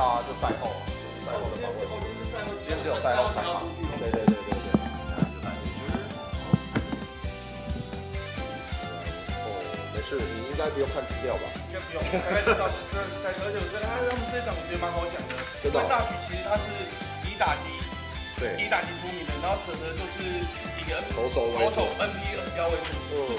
要啊，就赛后啊，赛后的访问。今天只有赛后采访。对。没事，你应该不用看资料吧？应该不用，大概知道。而且我觉得他们这场我觉得蛮好讲的。真的。因为大局其实他是以打击，对，以打击出名的，然后舍得就是以个投手 NP 标为主。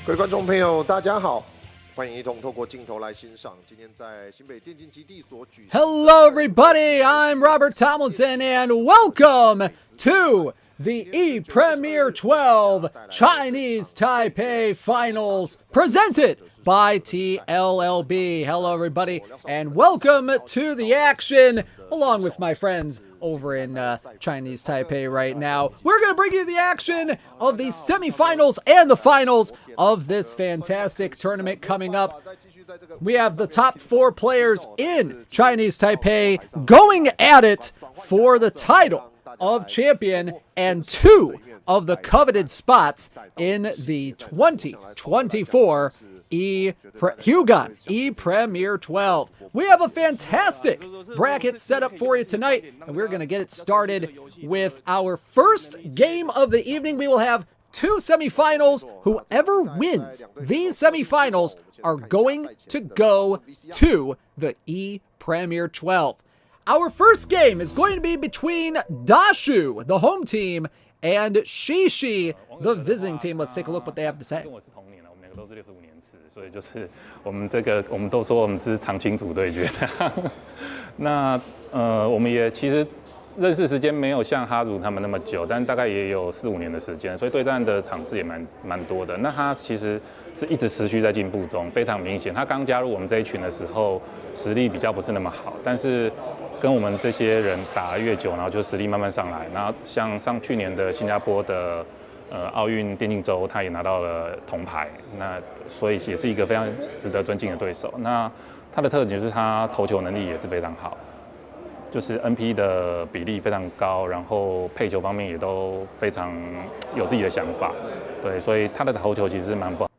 各位观众朋友，大家好，欢迎一同透过镜头来欣赏今天在新北电竞基地所举行。Hello, everybody. I'm Robert Tomlinson, and welcome to the ePremier12 Chinese Taipei Finals presented by TLLB. Hello, everybody, and welcome to the action, along with my friends over in Chinese Taipei right now. We're going to bring you the action of the semifinals and the finals of this fantastic tournament coming up. We have the top 4 players in Chinese Taipei going at it for the title of champion and 2 of the coveted spots in the 2024 HUGAN ePremier12. We have a fantastic bracket set up for you tonight, and we're going to get it started with our first game of the evening. We will have 2 semifinals. Whoever wins these semifinals are going to go to the ePremier12. Our first game is going to be between Dashu, the home team, and Shishi, the visiting team. Let's take a look what they have to say. 都是65年次，所以就是我们都说我们是长青组对决的。那我们也其实认识时间没有像哈鲁他们那么久，但大概也有4、5年的时间，所以对战的场次也蛮多的。那他其实是一直持续在进步中，非常明显。他刚加入我们这一群的时候，实力比较不是那么好，但是跟我们这些人打了越久，然后就实力慢慢上来。然后像去年的新加坡的奥运电竞周，他也拿到了铜牌，那所以也是一个非常值得尊敬的对手。那他的特点就是他投球能力也是非常好，就是 NP 的比例非常高，然后配球方面也都非常有自己的想法，对，所以他的投球其实是蛮不好。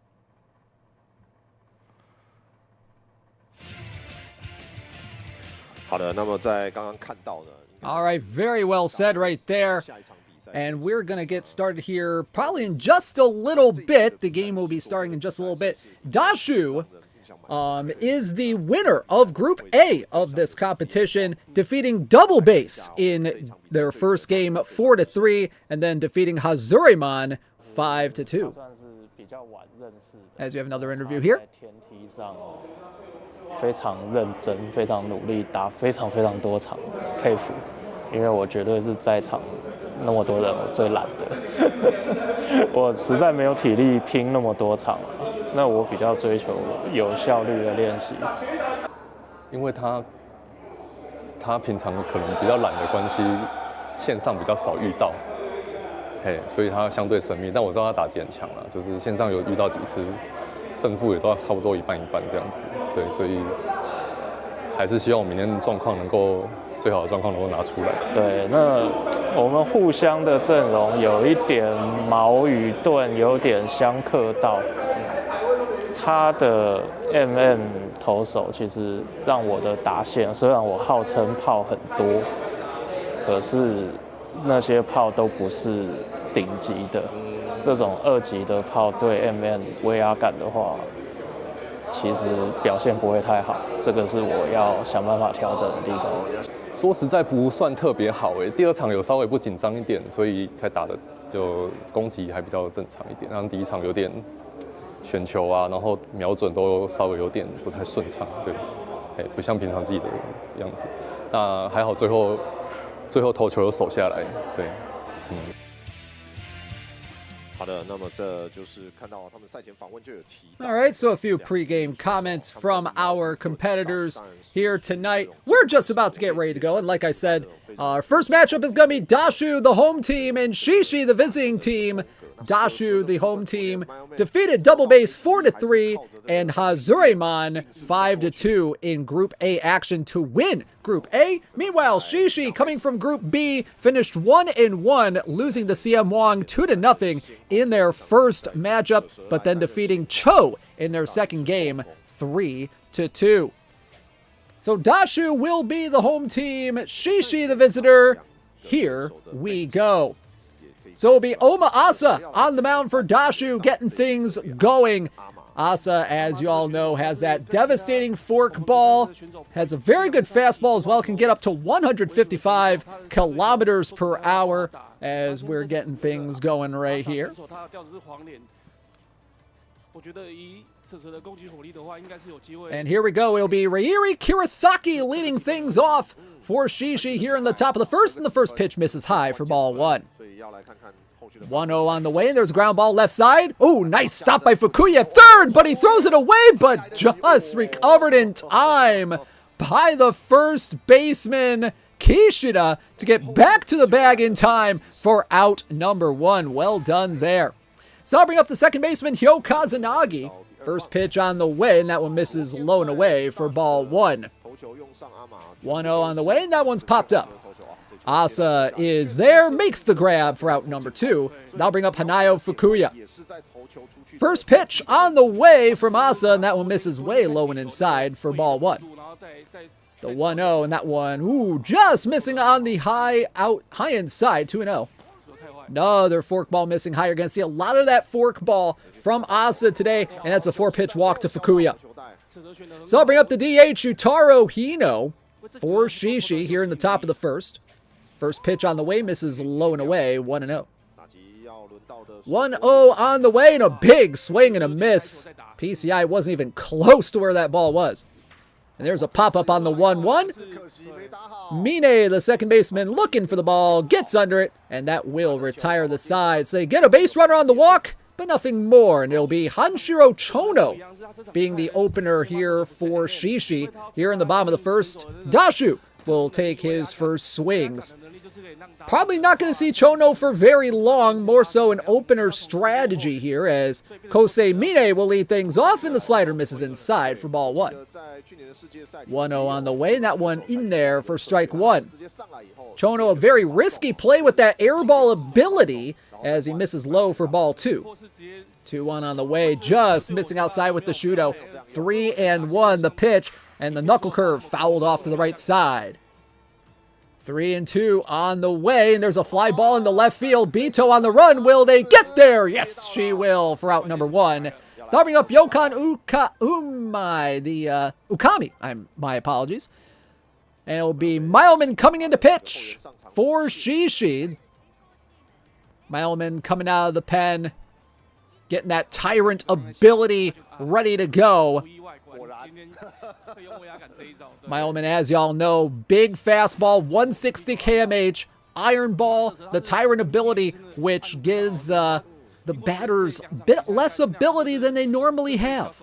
好的，那么在刚刚看到的 All right, very well said right there. And we're going to get started here probably in just a little bit. The game will be starting in just a little bit. Dashu is the winner of Group A of this competition, defeating Double Base in their first game 4-3, and then defeating Hazuriman 5-2. As we have another interview here. 非常认真，非常努力，打非常多场，佩服。因为我绝对是在场那么多人我最懒的，我实在没有体力拼那么多场了。那我比较追求有效率的练习。因为他平常可能比较懒的关系，线上比较少遇到，所以他相对神秘。但我知道他打击很强了，就是线上有遇到几次，胜负也都要差不多一半一半这样子。对，所以还是希望我明天状况能够最好的状况能够拿出来。对，那我们互相的阵容有一点矛与盾，有点相克到。他的 投手其实让我的打线，虽然我号称炮很多，可是那些炮都不是顶级的。这种2级的炮对 威压感的话，其实表现不会太好。这个是我要想办法调整的地方。说实在不算特别好第2场有稍微不紧张一点，所以才打的就攻击还比较正常一点。然后第1场有点选球啊，然后瞄准都稍微有点不太顺畅，对，不像平常自己的样子。那还好最后投球有守下来，对，好的，那么这就是看到他们赛前访问就有提到。 All right, so a few pregame comments from our competitors here tonight. We're just about to get ready to go, and like I said, our first matchup is going to be Dashu, the home team, and Shishi, the visiting team. Dashu, the home team, defeated Double Base 4-3 and Hazuriman 5-2 in Group A action to win Group A. Meanwhile, Shishi, coming from Group B, finished 1-1, losing to CM Wong 2-0 in their first matchup, but then defeating Cho in their second game 3-2. So Dashu will be the home team, Shishi the visitor. Here we go. So it'll be Oma Asa on the mound for Dashu, getting things going. Asa, as you all know, has that devastating fork ball, has a very good fastball as well, can get up to 155 kilometers per hour as we're getting things going right here. And here we go. It'll be Ryiri Kirasaki leading things off for Shishi here in the top of the first, and the first pitch misses high for ball one. 1-0 on the way, and there's a ground ball left side. Oh, nice stop by Fukuya, third, but he throws it away, but just recovered in time by the first baseman, Kishida, to get back to the bag in time for out number one. Well done there. So I'll bring up the second baseman, Hyo Kazunagi. First pitch on the way, and that one misses low and away for ball one. 1-0 on the way, and that one's popped up. Asa is there, makes the grab for out number two. That'll bring up Hanayo Fukuya. First pitch on the way from Asa, and that one misses way low and inside for ball one. The 1-0, and that one, ooh, just missing on the high inside, 2-0. Another fork ball missing high. You're going to see a lot of that fork ball from Asa today, and that's a 4-pitch walk to Fukuya. So I'll bring up the DH, Utaro Hino, for Shishi here in the top of the first. First pitch on the way, misses low and away, 1-0. 1-0 on the way, and a big swing and a miss. PCI wasn't even close to where that ball was. And there's a pop-up on the 1-1. Mine, the second baseman, looking for the ball, gets under it, and that will retire the side. So they get a base runner on the walk, but nothing more. And it'll be Hanshiro Chono being the opener here for Shishi. Here in the bottom of the first, Dashu will take his first swings. Probably not going to see Chono for very long, more so an opener strategy here, as Kosei Mine will lead things off, and the slider misses inside for ball one. 1-0 on the way, and that one in there for strike one. Chono, a very risky play with that air ball ability, as he misses low for ball two. 2-1 on the way, just missing outside with the shudo. 3-1 the pitch, and the knuckle curve fouled off to the right side. 3-2 on the way, and there's a fly ball in the left field. Bito on the run. Will they get there? Yes, she will for out number one. They'll bring up Yokan Ukami. My apologies. And it'll be Mileman coming into pitch for Shishi. Mileman coming out of the pen, getting that tyrant ability ready to go. Mileman, as y'all know, big fastball, 160 kmh, iron ball, the tyrant ability, which gives the batters a bit less ability than they normally have.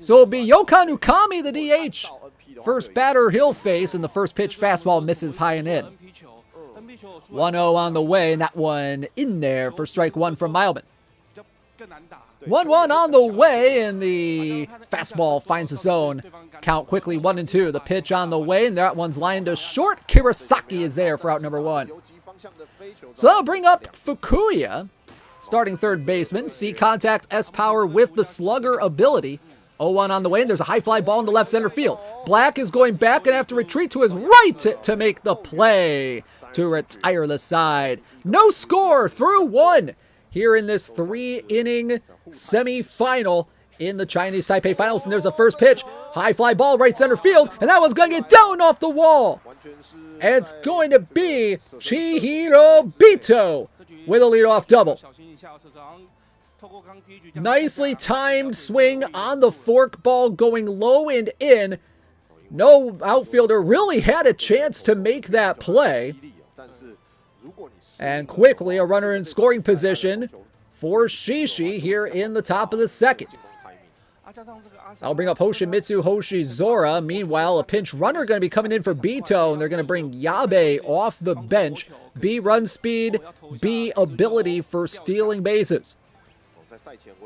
So it'll be Yokan Ukami, the DH. First batter he'll face, and the first pitch fastball misses high and in. 1-0 on the way, and that one in there for strike one from Mileman. 1-1 on the way, and the fastball finds the zone. Count quickly, 1-2. The pitch on the way, and that one's lined to short. Kirasaki is there for out number one. So that'll bring up Fukuya, starting third baseman. C contact, S power with the slugger ability. 0-1 on the way, and there's a high fly ball in the left center field. Black is going back and have to retreat to his right to make the play to retire the side. No score through one here in this 3-inning semi-final in the Chinese Taipei Finals. And there's a first pitch. High fly ball right center field, and that one's going to get down off the wall. And it's going to be Chihiro Bito with a leadoff double. Nicely timed swing on the fork ball going low and in. No outfielder really had a chance to make that play. And quickly a runner in scoring position for Shishi here in the top of the second. I'll bring up Hoshimitsu Hoshizora. Meanwhile, a pinch runner going to be coming in for Bito, and they're going to bring Yabe off the bench. B run speed, B ability for stealing bases.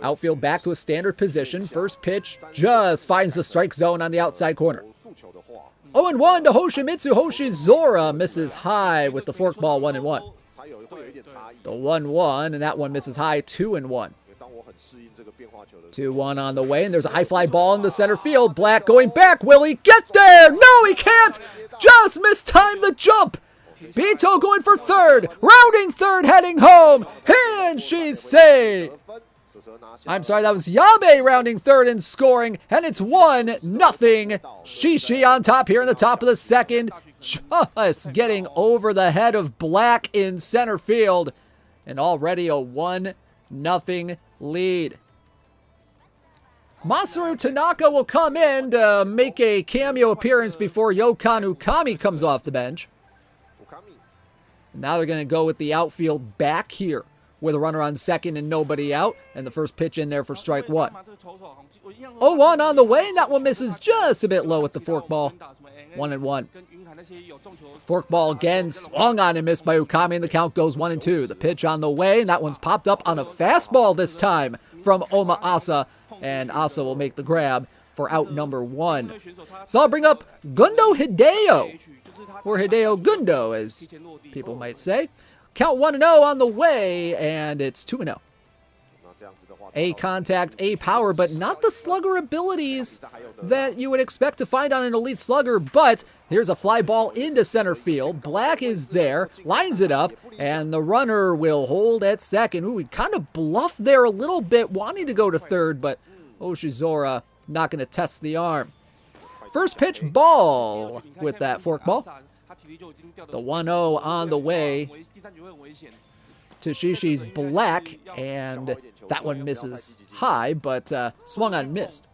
Outfield back to a standard position. First pitch just finds the strike zone on the outside corner. 0-1 to Hoshimitsu Hoshizora. Misses high with the fork ball, 1-1. The 1-1, and that one misses high, 2-1. 2-1 on the way, and there's a high fly ball in the center field. Black going back. Will he get there? No, he can't. Just mistimed the jump. Bito going for third. Rounding third, heading home. And she's saved. I'm sorry, that was Yabe rounding third and scoring, and it's 1-0. Shishi on top here in the top of the second, just getting over the head of Black in center field, and already a 1-0 lead. Masaru Tanaka will come in to make a cameo appearance before Yokan Ukami comes off the bench. Now they're going to go with the outfield back here with a runner on second and nobody out. And the first pitch in there for strike one. 0-1 on the way, and that one misses just a bit low with the forkball. 1-1. Forkball again, swung on and missed by Ukami, and the count goes 1-2. The pitch on the way, and that one's popped up on a fastball this time from Oma Asa, and Asa will make the grab for out number one. So I'll bring up Gundo Hideo, or Hideo Gundo, as people might say. Count 1-0 on the way, and it's 2-0. A contact, A power, but not the slugger abilities that you would expect to find on an elite slugger. But here's a fly ball into center field. Black is there, lines it up, and the runner will hold at second. Ooh, he kind of bluffed there a little bit, wanting to go to third, but Oshizora not going to test the arm. First pitch ball with that forkball. The 1-0 on the way to Shishi's Black, and that one misses high, but swung on, missed.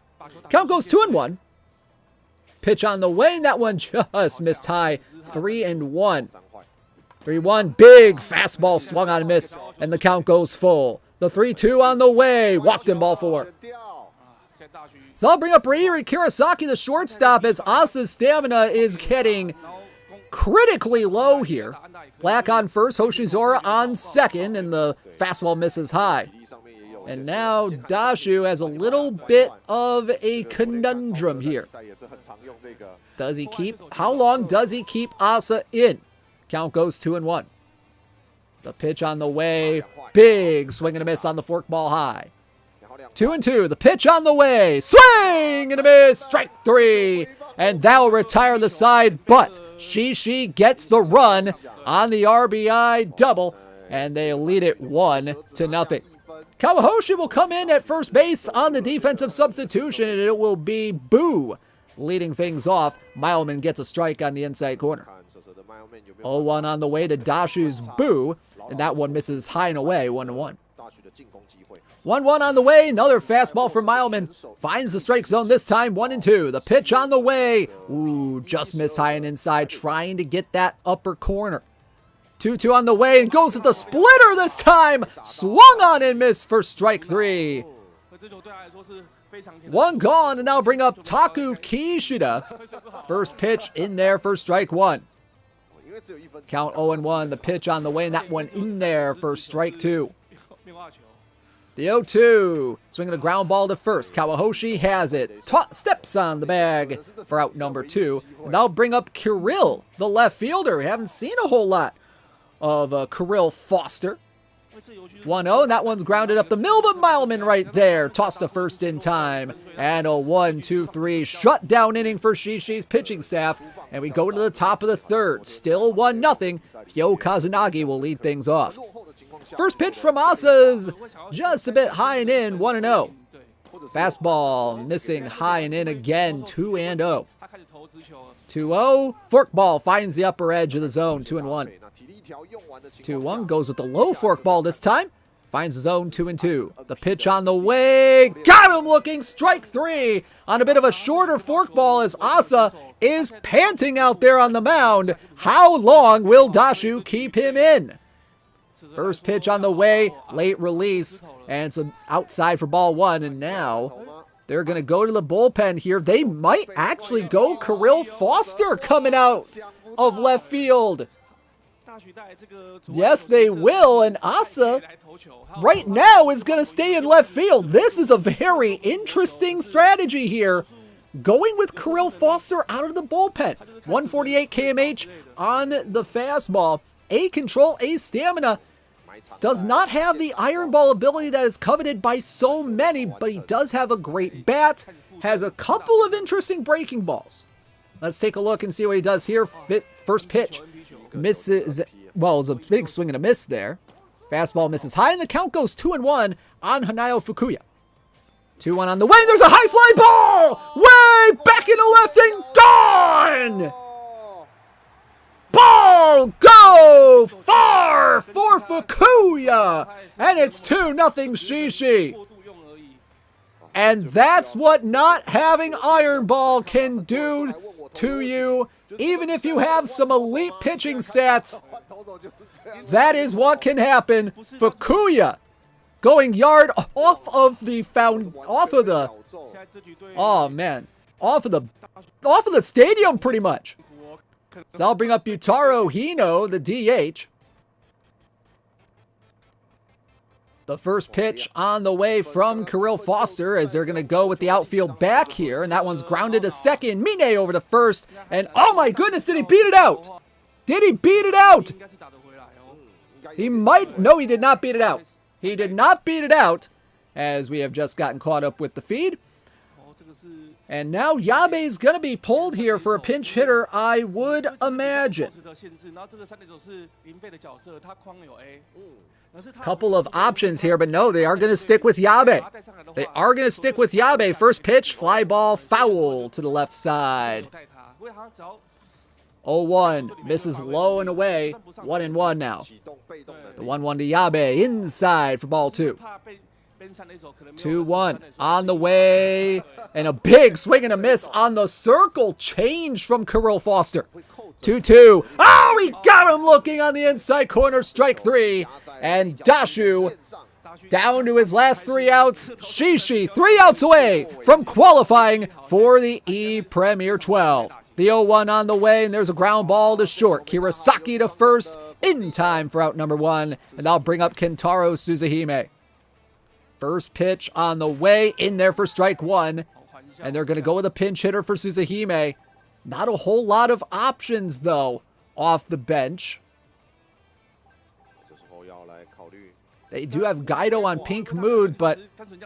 Count goes 2-1. Pitch on the way, and that one just missed high. 3-1. 3-1, big fastball swung on and missed, and the count goes full. The 3-2 on the way, walked in ball four. So I'll bring up Ryuri Kurosaki, the shortstop, as Asa's stamina is getting critically low here. Black on first, Hoshizora on second, and the fastball misses high. And now Dashu has a little bit of a conundrum here. Does he keep? How long does he keep Asa in? Count goes 2-1. The pitch on the way, big swing and a miss on the forkball high. 2-2, the pitch on the way, swing and a miss, strike three, and that'll retire the side, but Shishi gets the run on the RBI double, and they lead it 1-0. Kawahoshi will come in at first base on the defensive substitution, and it will be Boo leading things off. Mileman gets a strike on the inside corner. 0-1 on the way to Dashu's Boo, and that one misses high and away, 1-1. 1-1 on the way, another fastball from Mileman. Finds the strike zone this time, 1-2. The pitch on the way. Ooh, just missed high and inside, trying to get that upper corner. 2-2 on the way, and goes with the splitter this time. Swung on and missed for strike three. One gone, and now bring up Taku Kishida. First pitch in there for strike one. Count 0-1, the pitch on the way, and that one in there for strike two. The 0-2, swinging the ground ball to first. Kawahoshi has it. Steps on the bag for out number two. And that'll bring up Kirill, the left fielder. We haven't seen a whole lot of Kirill Foster. 1-0, and that one's grounded up the middle, but Mileman right there. Tossed to first in time. And a 1-2-3 shutdown inning for Shishi's pitching staff. And we go to the top of the third. Still 1-0. Hyo Kazunagi will lead things off. First pitch from Asa's just a bit high and in, 1-0. Fastball missing high and in again, 2-0. 2-0, forkball finds the upper edge of the zone, 2-1. 2-1 goes with the low forkball this time. Finds the zone, 2-2. The pitch on the way, got him looking, strike three on a bit of a shorter forkball as Asa is panting out there on the mound. How long will Dashu keep him in? First pitch on the way, late release, and it's outside for ball one, and now they're going to go to the bullpen here. They might actually go Kirill Foster coming out of left field. Yes, they will, and Asa right now is going to stay in left field. This is a very interesting strategy here. Going with Kirill Foster out of the bullpen. 148 kmh on the fastball. A control, A stamina. Does not have the iron ball ability that is coveted by so many, but he does have a great bat. Has a couple of interesting breaking balls. Let's take a look and see what he does here. First pitch misses, well, it's a big swing and a miss there. Fastball misses high, and the count goes 2-1 on Hanayo Fukuya. 2-1 on the way. There's a high fly ball! Way back in the left and gone! Ball go far for Fukuya, and it's 2-0 Shishi. And that's what not having Iron Ball can do to you. Even if you have some elite pitching stats, that is what can happen. Fukuya going yard off of the stadium pretty much. So I'll bring up Yutaro Hino, the DH. The first pitch on the way from Kirill Foster as they're going to go with the outfield back here. And that one's grounded to second. Mine over to first. And oh my goodness, did he beat it out? Did he beat it out? He might. No, he did not beat it out. He did not beat it out as we have just gotten caught up with the feed. And now Yabe's going to be pulled here for a pinch hitter, I would imagine. Couple of options here, but no, they are going to stick with Yabe. They are going to stick with Yabe. First pitch, fly ball, foul to the left side. 0-1, misses low and away. 1-1 now. The 1-1 to Yabe, inside for ball 2. 2-1 on the way, and a big swing and a miss on the circle change from Kirill Foster. 2-2. Oh, he got him looking on the inside corner, strike 3. And Dashu down to his last 3 outs. Shishi 3 outs away from qualifying for the ePremier12. The 0-1 on the way, and there's a ground ball to short. Kirasaki to first in time for out number 1. And I'll bring up Kentaro Suzuhime. First pitch on the way, in there for strike 1. And they're going to go with a pinch hitter for Suzuhime. Not a whole lot of options, though, off the bench. They do have Gaido on Pink Mood, but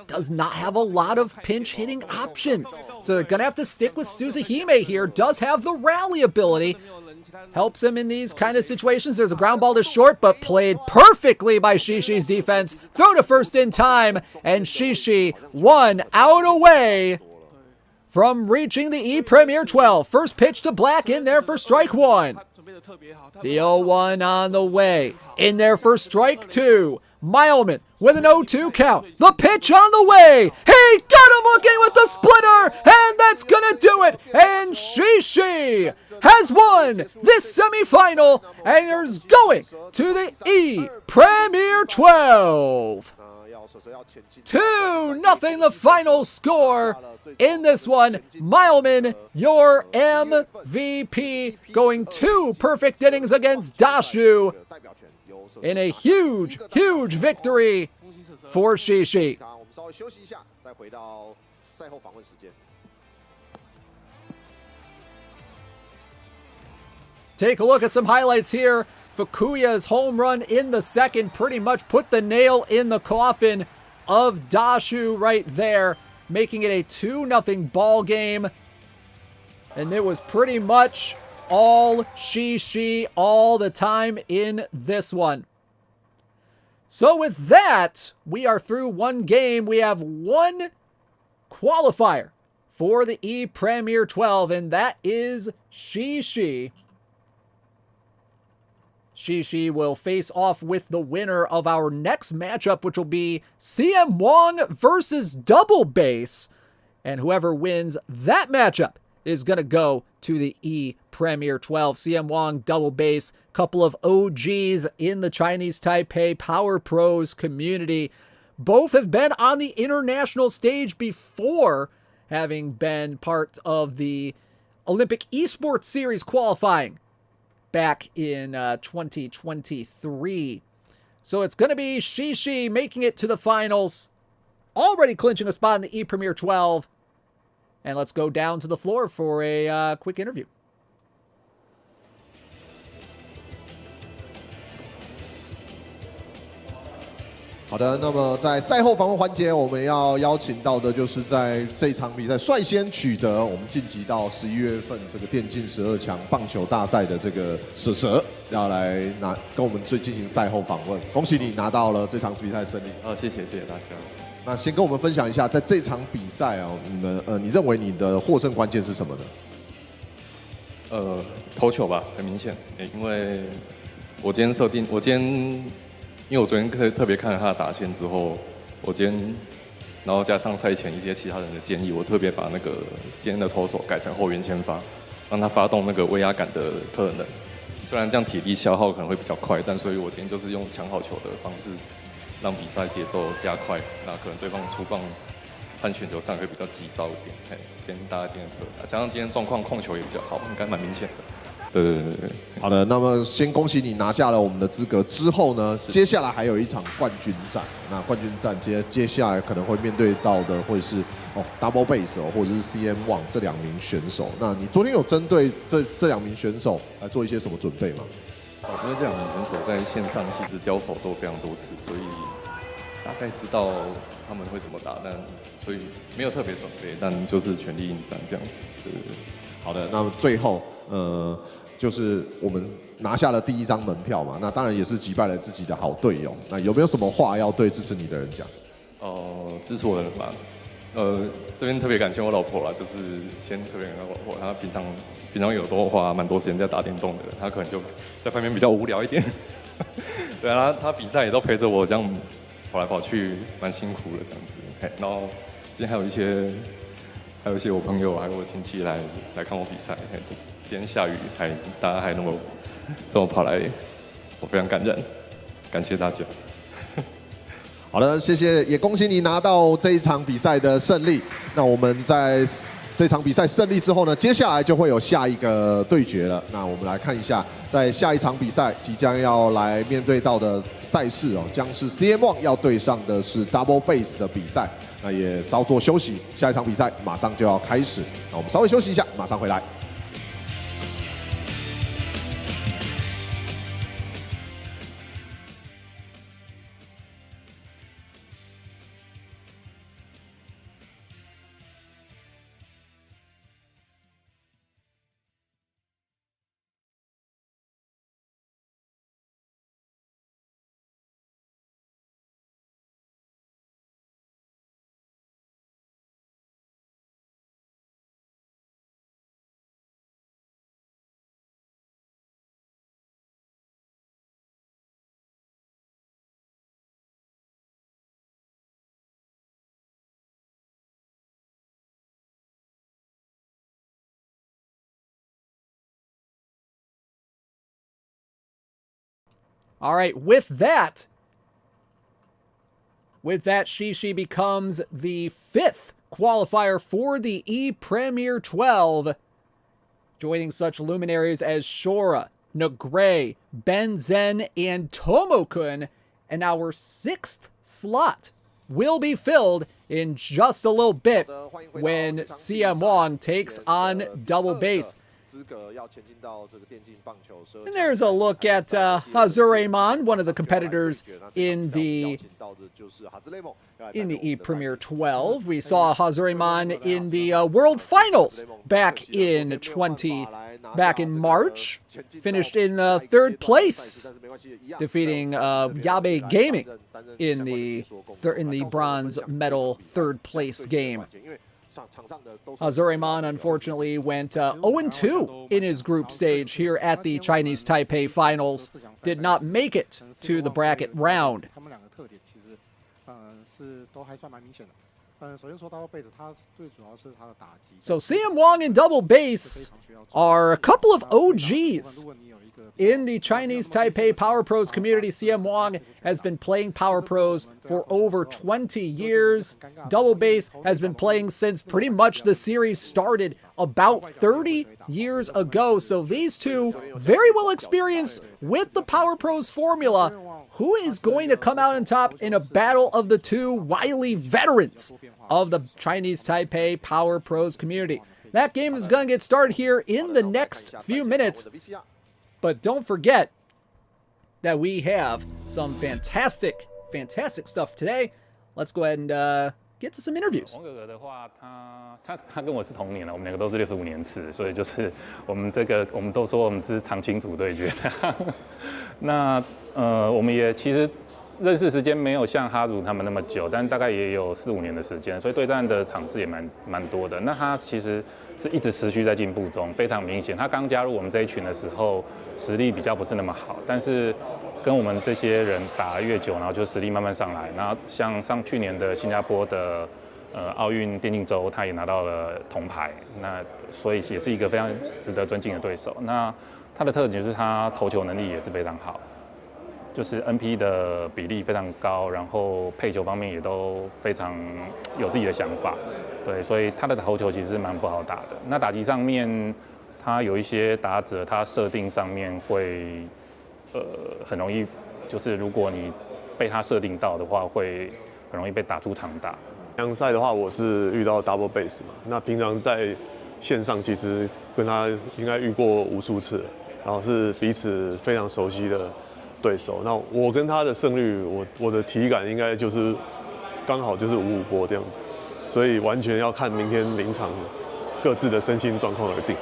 does not have a lot of pinch hitting options. So they're going to have to stick with Suzuhime here. Does have the rally ability. Helps him in these kind of situations. There's a ground ball to short, but played perfectly by Shishi's defense. Throw to first in time, and Shishi 1 out away from reaching the ePremier12. First pitch to Black, in there for strike 1. The 0-1 on the way. In there for strike 2. Mileman with an 0-2 count. The pitch on the way. He got him looking with the splitter, and that's going to do it. And Shishi has won this semifinal, and there's going to the ePremier12. 2-0 the final score in this one. Mileman, your MVP, going 2 perfect innings against Dashu in a huge, huge victory for Shishi. Take a look at some highlights here. Fukuya's home run in the second pretty much put the nail in the coffin of Dashu right there, making it a 2-0 ball game. And it was pretty much all Shishi all the time in this one. So with that, we are through one game. We have one qualifier for the ePremier12, and that is Shishi. Shishi will face off with the winner of our next matchup, which will be CM Wong versus Double Base. And whoever wins that matchup is going to go to the ePremier12. CM Wong, Double Base, couple of OGs in the Chinese Taipei Power Pros community. Both have been on the international stage before, having been part of the Olympic eSports Series qualifying back in 2023. So it's going to be Shishi making it to the finals, already clinching a spot in the ePremier12. And let's go down to the floor for a quick interview. 好的，那么在赛后访问环节，我们要邀请到的就是在这场比赛率先取得我们晋级到11月份这个电竞12强棒球大赛的这个蛇，要来跟我们进行赛后访问。恭喜你拿到了这场比赛胜利。谢谢大家。那先跟我们分享一下，在这场比赛啊，你认为你的获胜关键是什么呢？投球吧，很明显，因为我今天因为我昨天特别看了他的打线之后，我今天然后加上赛前一些其他人的建议，我特别把那个今天的投手改成后援先发，让他发动那个威压感的特能。虽然这样体力消耗可能会比较快，但所以我今天就是用抢好球的方式，让比赛节奏加快，那可能对方出棒和选球上会比较急躁一点。嘿，今天大家今天特打，加上今天状况控球也比较好，应该蛮明显的。对。好的，那么先恭喜你拿下了我们的资格之后呢，接下来还有一场冠军战。那冠军战接下来可能会面对到的会是Double Base 或者是 CM1 这2名选手。那你昨天有针对这2名选手来做一些什么准备吗？我觉得这2名选手在线上其实交手都非常多次，所以大概知道他们会怎么打，但所以没有特别准备，但就是全力应战这样子。对。好的，那么最后就是我们拿下了第1张门票嘛，那当然也是击败了自己的好队友。那有没有什么话要对支持你的人讲？支持我的人嘛，这边特别感谢我老婆啦，就是先特别感谢我老婆，她平常有多花蛮多时间在打电动的，她可能就在旁边比较无聊一点。对啊，她比赛也都陪着我这样跑来跑去，蛮辛苦的这样子。然后今天还有一些我朋友还有我亲戚来看我比赛。今天下雨，大家还这么跑来，我非常感人，感谢大家。好的，谢谢，也恭喜你拿到这一场比赛的胜利。那我们在这场比赛胜利之后呢，接下来就会有下一个对决了。那我们来看一下，在下一场比赛即将要来面对到的赛事将是 CM1 要对上的是 Double Base 的比赛。那也稍作休息，下一场比赛马上就要开始。那我们稍微休息一下，马上回来。All right, with that, Shishi becomes the 5th qualifier for the ePremier12, joining such luminaries as SHORA, NEGRAY, Zen and Tomokun, and our 6th slot will be filled in just a little bit when CM Wong takes on Double Base. And there's a look at Hazuremon, one of the competitors in the ePremier12. We saw Hazuremon in the World Finals back in March. Finished in 3rd place, defeating Yabe Gaming in the bronze medal 3rd place game. Hazuremon unfortunately went 0-2 in his group stage here at the Chinese Taipei Finals. Did not make it to the bracket round. So CM Wong and Double Base are a couple of OGs in the Chinese Taipei Power Pros community. CM Wong has been playing Power Pros for over 20 years. Double Base has been playing since pretty much the series started about 30 years ago. So these two very well experienced with the Power Pros formula. Who is going to come out on top in a battle of the two wily veterans of the Chinese Taipei Power Pros community? That game is going to get started here in the next few minutes. But don't forget that we have some fantastic stuff today. Let's go ahead and get to some interviews. 王哥哥的话，他跟我是同年了，我们2个都是65年次，所以就是我们都说我们是长青组对决的。那我们也其实认识时间没有像哈鲁他们那么久，但大概也有4-5年的时间，所以对战的场次也蛮多的。那他其实是一直持续在进步中，非常明显。他刚加入我们这一群的时候，实力比较不是那么好，但是跟我们这些人打得越久，然后就实力慢慢上来。然后像去年的新加坡的奥运电竞周，他也拿到了铜牌，那所以也是一个非常值得尊敬的对手。那他的特点就是他投球能力也是非常好，就是 NP 的比例非常高，然后配球方面也都非常有自己的想法。对，所以他的投球其实是蛮不好打的。那打击上面，他有一些打者，他设定上面会很容易，就是如果你被他设定到的话，会很容易被打出长打。阳赛的话，我是遇到 double base 嘛，那平常在线上其实跟他应该遇过无数次了，然后是彼此非常熟悉的对手。那我跟他的胜率，我的体感应该就是刚好就是5-5波这样子，所以完全要看明天临场各自的身心状况而定。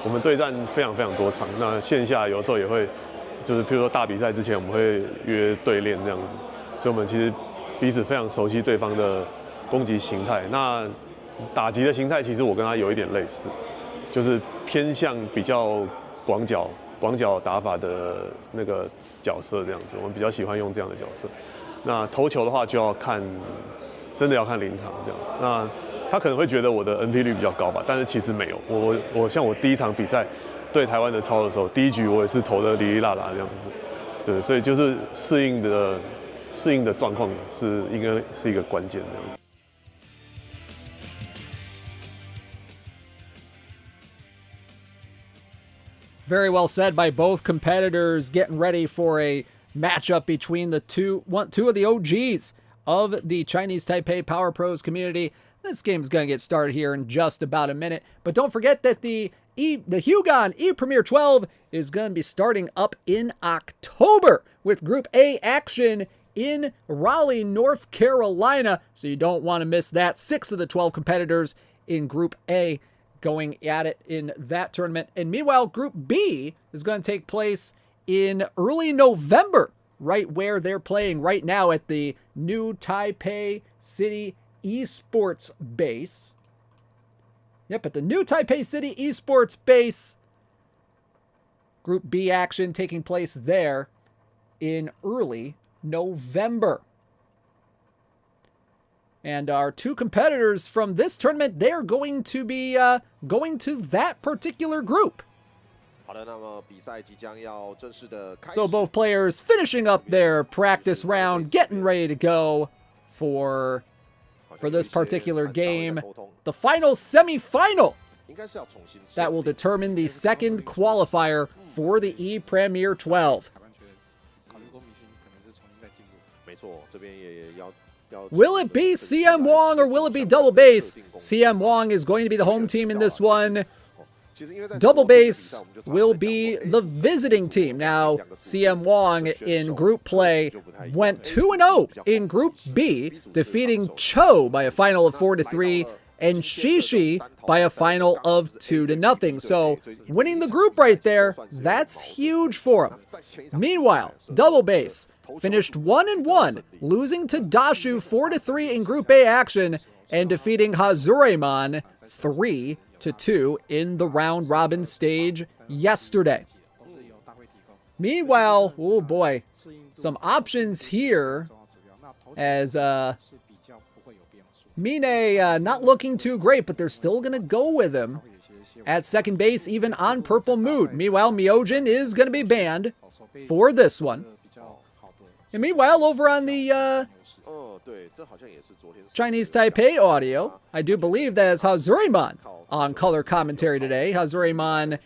我们对战非常非常多场，那线下有时候也会，就是譬如说大比赛之前我们会约对练这样子，所以我们其实彼此非常熟悉对方的攻击形态。那打击的形态其实我跟他有一点类似，就是偏向比较广角打法的那个角色这样子，我们比较喜欢用这样的角色。那投球的话就要看，真的要看临场这样。那他可能会觉得我的 NP 率比较高吧，但是其实没有。我像我第一场比赛对台湾的超的时候，第一局我也是投的哩哩啦啦这样子，对，所以就是适应的状况是应该是一个关键这样子。Very well said by both competitors, getting ready for a matchup between the two of the OGs of the Chinese Taipei Power Pros community. This game's going to get started here in just about a minute. But don't forget that the HUGAN ePremier12 is going to be starting up in October with Group A action in Raleigh, North Carolina. So you don't want to miss that. 6 of the 12 competitors in Group A going at it in that tournament. And meanwhile, Group B is going to take place in early November, right where they're playing right now at the new Taipei City Esports Base. Yep, at the new Taipei City Esports Base. Group B action taking place there in early November. And our 2 competitors from this tournament, they're going to be going to that particular group. So both players finishing up their practice round, getting ready to go for this particular game. The final semi-final that will determine the second qualifier for the ePremier12. Will it be CM Wong or will it be Double Base? CM Wong is going to be the home team in this one. Double Base will be the visiting team. Now, CM Wong in group play went 2-0 in Group B, defeating Cho by a final of 4-3 and Shishi by a final of 2-0. So, winning the group right there, that's huge for him. Meanwhile, Double Base finished 1-1, losing to Dashu 4-3 in Group A action and defeating Hazureman 3-2 in the round robin stage yesterday. Meanwhile, oh boy, some options here as Mine not looking too great, but they're still going to go with him at second base, even on Purple Mood. Meanwhile, Myojin is going to be banned for this one. And meanwhile, over on the Chinese Taipei audio, I do believe that is Hazureman on color commentary today. Hazureman,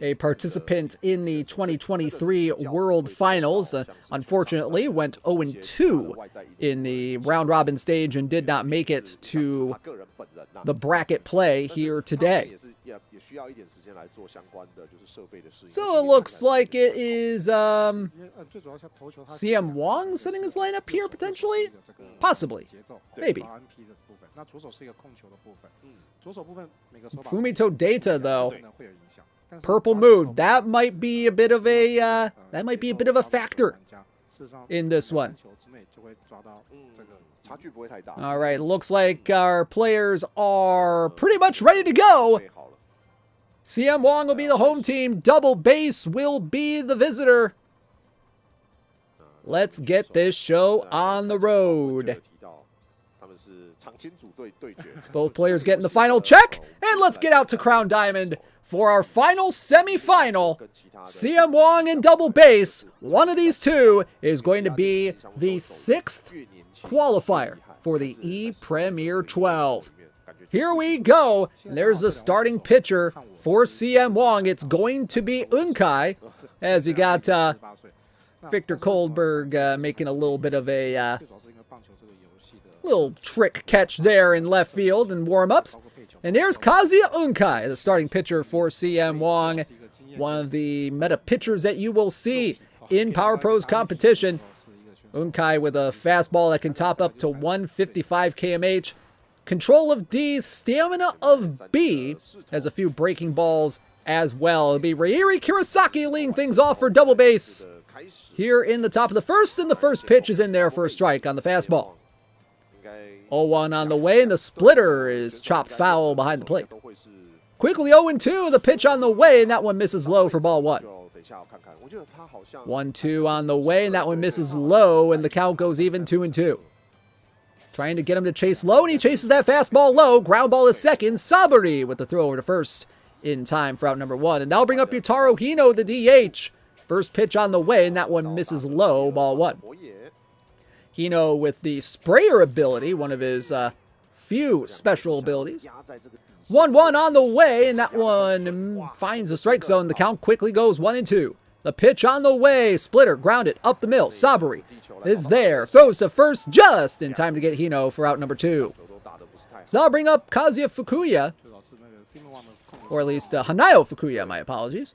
a participant in the 2023 World Finals, unfortunately went 0-2 in the round-robin stage and did not make it to the bracket play here today. So it looks like it is CM Wong setting his lineup here, potentially? Possibly. Maybe. Fumito Data, though. Purple Mood, that might be a bit of a factor in this one. All right, looks like our players are pretty much ready to go. CM Wong will be the home team. Double Base will be the visitor. Let's get this show on the road. Both players getting the final check, and let's get out to Crown Diamond for our final semifinal. CM Wong and double base. One of these two is going to be the 6th qualifier for the ePremier12. Here we go. There's the starting pitcher for CM Wong. It's going to be Unkai, as you got Victor Koldberg making a little bit of a little trick catch there in left field in warm-ups. And there's Kazuya Unkai, the starting pitcher for CM Wong, one of the meta pitchers that you will see in Power Pro's competition. Unkai with a fastball that can top up to 155 kmh. Control of D, stamina of B, has a few breaking balls as well. It'll be Ryeri Kurosaki leading things off for double base here in the top of the first, and the first pitch is in there for a strike on the fastball. 0-1 on the way, and the splitter is chopped foul behind the plate. Quickly 0-2, the pitch on the way, and that one misses low for ball 1. 1-2 on the way, and that one misses low, and the count goes even 2-2. Trying to get him to chase low, and he chases that fastball low. Ground ball is second. Saburi with the throw over to first in time for out number 1. And now bring up Yutaro Hino, the DH. First pitch on the way, and that one misses low, ball 1. Hino with the sprayer ability, one of his few special abilities. 1-1 on the way, and that one finds the strike zone. The count quickly goes 1-2. The pitch on the way, splitter, grounded, up the middle. Saburi is there, throws to first just in time to get Hino for out number 2. So I'll bring up Kazuya Fukuya, or at least Hanayo Fukuya, my apologies.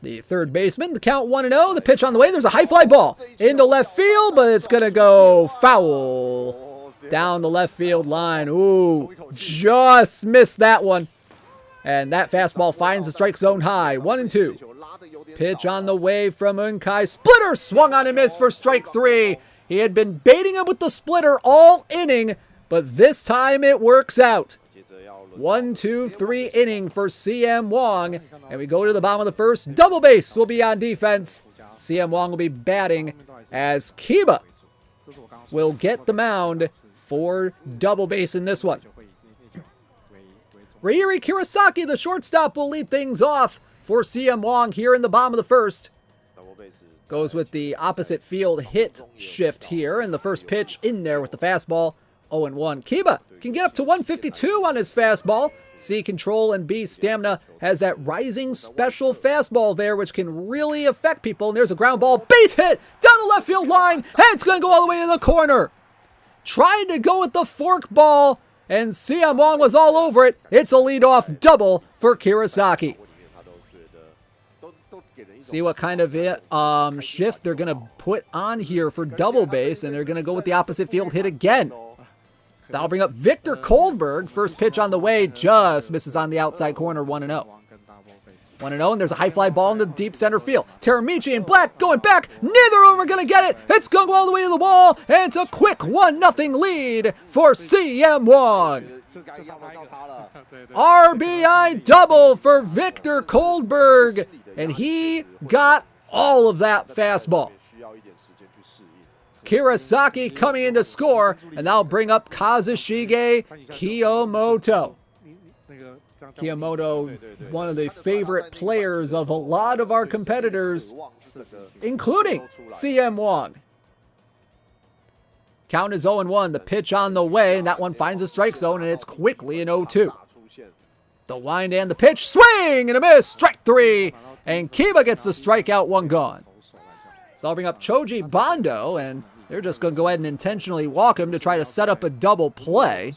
The third baseman, the count 1-0, the pitch on the way. There's a high fly ball into left field, but it's going to go foul down the left field line. Ooh, just missed that one. And that fastball finds the strike zone high, 1-2. Pitch on the way from Unkai. Splitter swung on and missed for strike 3. He had been baiting him with the splitter all inning, but this time it works out. 1-2-3 inning for CM Wong. And we go to the bottom of the first. Double base will be on defense. CM Wong will be batting as Kiba will get the mound for double base in this one. Ryeri Kurosaki, the shortstop, will lead things off for CM Wong here in the bottom of the first. Goes with the opposite field hit shift here, and the first pitch in there with the fastball. 0-1. Kiba can get up to 152 on his fastball. C control and B stamina, has that rising special fastball there, which can really affect people. And there's a ground ball, base hit down the left field line, and it's going to go all the way to the corner. Trying to go with the fork ball, and CM Wong was all over it. It's a leadoff double for Kurosaki. See what kind of shift they're going to put on here for double base, and they're going to go with the opposite field hit again. That'll bring up Victor Koldberg. First pitch on the way, just misses on the outside corner, 1-0. 1-0, and there's a high fly ball in the deep center field. Teramichi and Black going back. Neither of them are going to get it. It's going to go all the way to the wall, and it's a quick 1-0 lead for CM Wong. RBI double for Victor Koldberg, and he got all of that fastball. Kurosaki coming in to score, and that'll bring up Kazushige Kiyomoto. Kiyomoto, one of the favorite players of a lot of our competitors, including CM Wong. Count is 0-1, the pitch on the way, and that one finds a strike zone, and it's quickly an 0-2. The wind and the pitch, swing and a miss, strike 3, and Kiba gets the strikeout, 1 gone. So I'll bring up Choji Bondo, and they're just going to go ahead and intentionally walk him to try to set up a double play.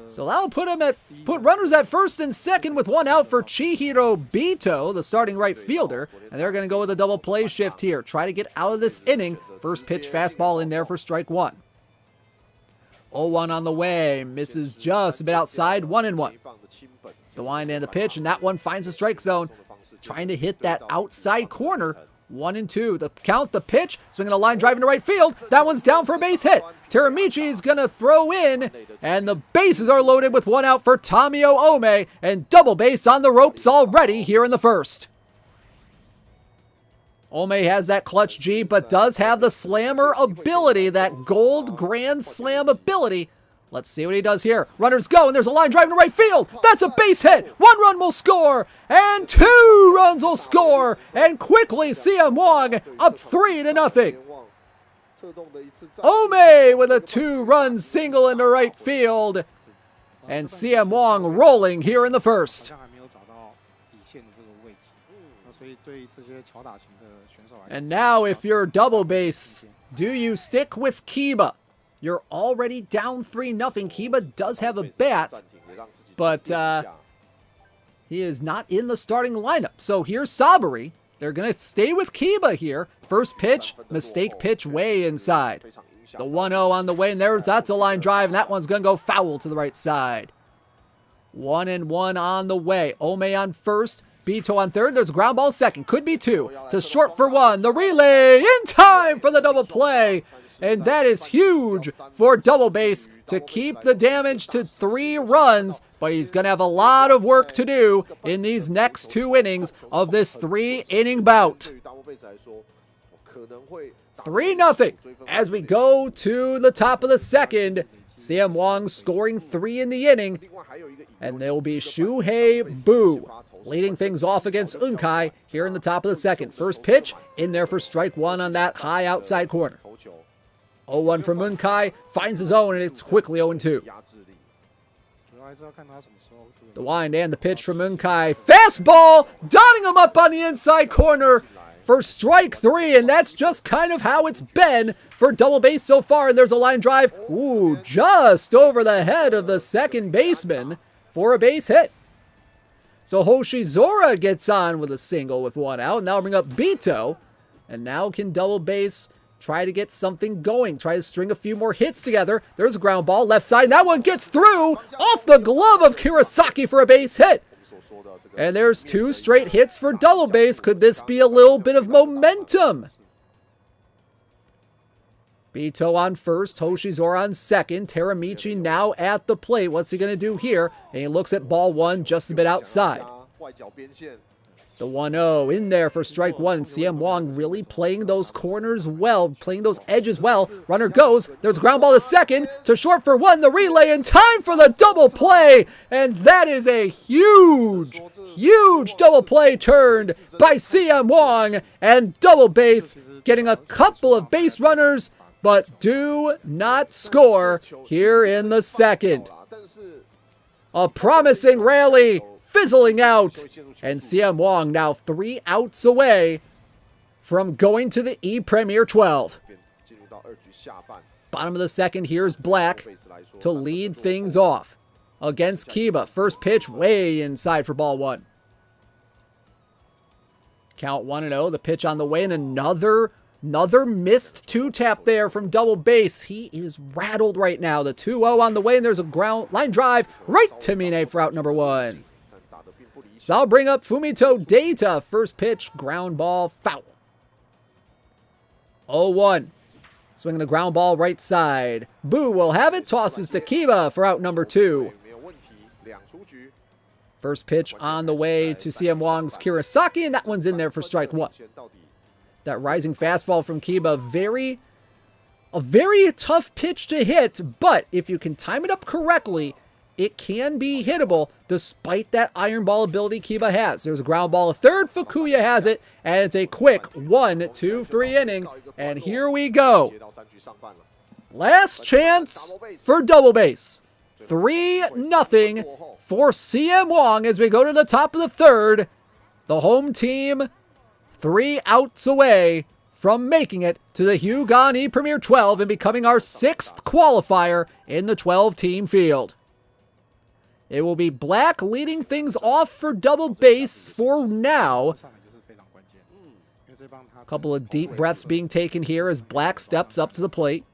So that'll put runners at first and second with 1 out for Chihiro Bito, the starting right fielder. And they're going to go with a double play shift here. Try to get out of this inning. First pitch fastball in there for strike 1. 0-1 on the way. Misses just a bit outside. 1-1. The wind and the pitch, and that one finds the strike zone. Trying to hit that outside corner. 1-2. The count, the pitch, swinging a line drive into right field. That one's down for a base hit. Teramichi's going to throw in, and the bases are loaded with 1 out for Tamio Ome, and double base on the ropes already here in the first. Ome has that clutch G, but does have the slammer ability, that gold grand slam ability. Let's see what he does here. Runners go, and there's a line drive to right field. That's a base hit. 1 run will score, and 2 runs will score. And quickly, CM Wong up 3-0. Ome with a 2-run single into right field. And CM Wong rolling here in the first. And now if you're double base, do you stick with Kiba? You're already down 3-0. Kiba does have a bat, but he is not in the starting lineup. So here's Saburi. They're going to stay with Kiba here. First pitch, mistake pitch way inside. The 1-0 on the way, and that's a line drive, and that one's going to go foul to the right side. 1-1 on the way. Ome on first. Bito on third. There's a ground ball second. Could be 2. To short for 1. The relay in time for the double play. And that is huge for double base to keep the damage to 3 runs. But he's going to have a lot of work to do in these next 2 innings of this 3-inning bout. 3-0 as we go to the top of the second. CM Wong scoring 3 in the inning. And there will be Shuhei Boo leading things off against Unkai here in the top of the second. First pitch in there for strike 1 on that high outside corner. 0-1 from Unkai, finds his own, and it's quickly 0-2. The wind and the pitch from Unkai. Fastball, dotting him up on the inside corner for strike 3, and that's just kind of how it's been for double base so far. And there's a line drive, just over the head of the second baseman for a base hit. So Hoshizora gets on with a single with 1 out. Now bring up Bito, and now can double base try to get something going, try to string a few more hits together. There's a ground ball left side, and that one gets through off the glove of Kurosaki for a base hit. And there's 2 straight hits for double base. Could this be a little bit of momentum? Bito on first, Hoshizora on second. Teramichi now at the plate. What's he going to do here? And he looks at ball 1 just a bit outside. The 1-0 in there for strike 1. CM Wong really playing those corners well, playing those edges well. Runner goes. There's a ground ball to second. To short for 1. The relay in time for the double play. And that is a huge, huge double play turned by CM Wong. And double base getting a couple of base runners, but do not score here in the second. A promising rally fizzling out, and CM Wong now 3 outs away from going to the ePremier12. Bottom of the second, here's Black to lead things off against Kiba. First pitch way inside for ball 1. Count 1-0, the pitch on the way, and another missed 2-tap there from double base. He is rattled right now. The 2-0 on the way, and there's a ground line drive right to Mine for out number 1. So I'll bring up Fumito Data. First pitch, ground ball, foul. 0-1. Swinging the ground ball right side. Boo will have it. Tosses to Kiba for out number 2. First pitch on the way to CM Wong's Kurosaki, and that one's in there for strike 1. That rising fastball from Kiba, a very tough pitch to hit, but if you can time it up correctly, it can be hittable despite that iron ball ability Kiba has. There's a ground ball, a third. Fukuya has it, and it's a quick 1-2-3 inning. And here we go. Last chance for double base. 3-0 for CM Wong as we go to the top of the third. The home team 3 outs away from making it to the HUGAN ePremier12 and becoming our 6th qualifier in the 12-team field. It will be Black leading things off for double base for now. A couple of deep breaths being taken here as Black steps up to the plate.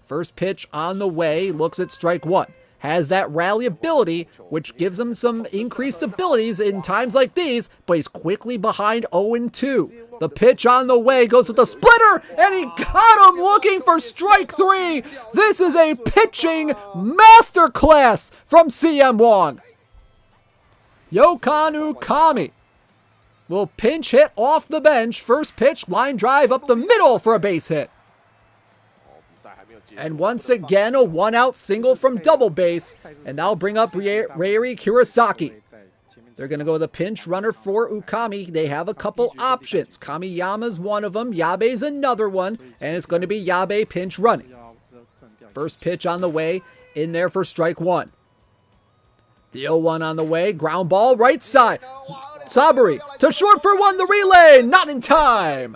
First pitch on the way, looks at strike 1. Has that rally ability, which gives him some increased abilities in times like these, but he's quickly behind 0-2. The pitch on the way goes with the splitter, and he got him looking for strike 3. This is a pitching masterclass from CM Wong. Yokanu Kami will pinch hit off the bench. First pitch, line drive up the middle for a base hit. And once again, a one-out single from double base. And that'll bring up Ryeri Kurosaki. They're going to go with a pinch runner for Ukami. They have a couple options. Kamiyama's one of them. Yabe's another one. And it's going to be Yabe pinch running. First pitch on the way. In there for strike one. The 0-1 on the way. Ground ball right side. Saburi to short for one. The relay. Not in time.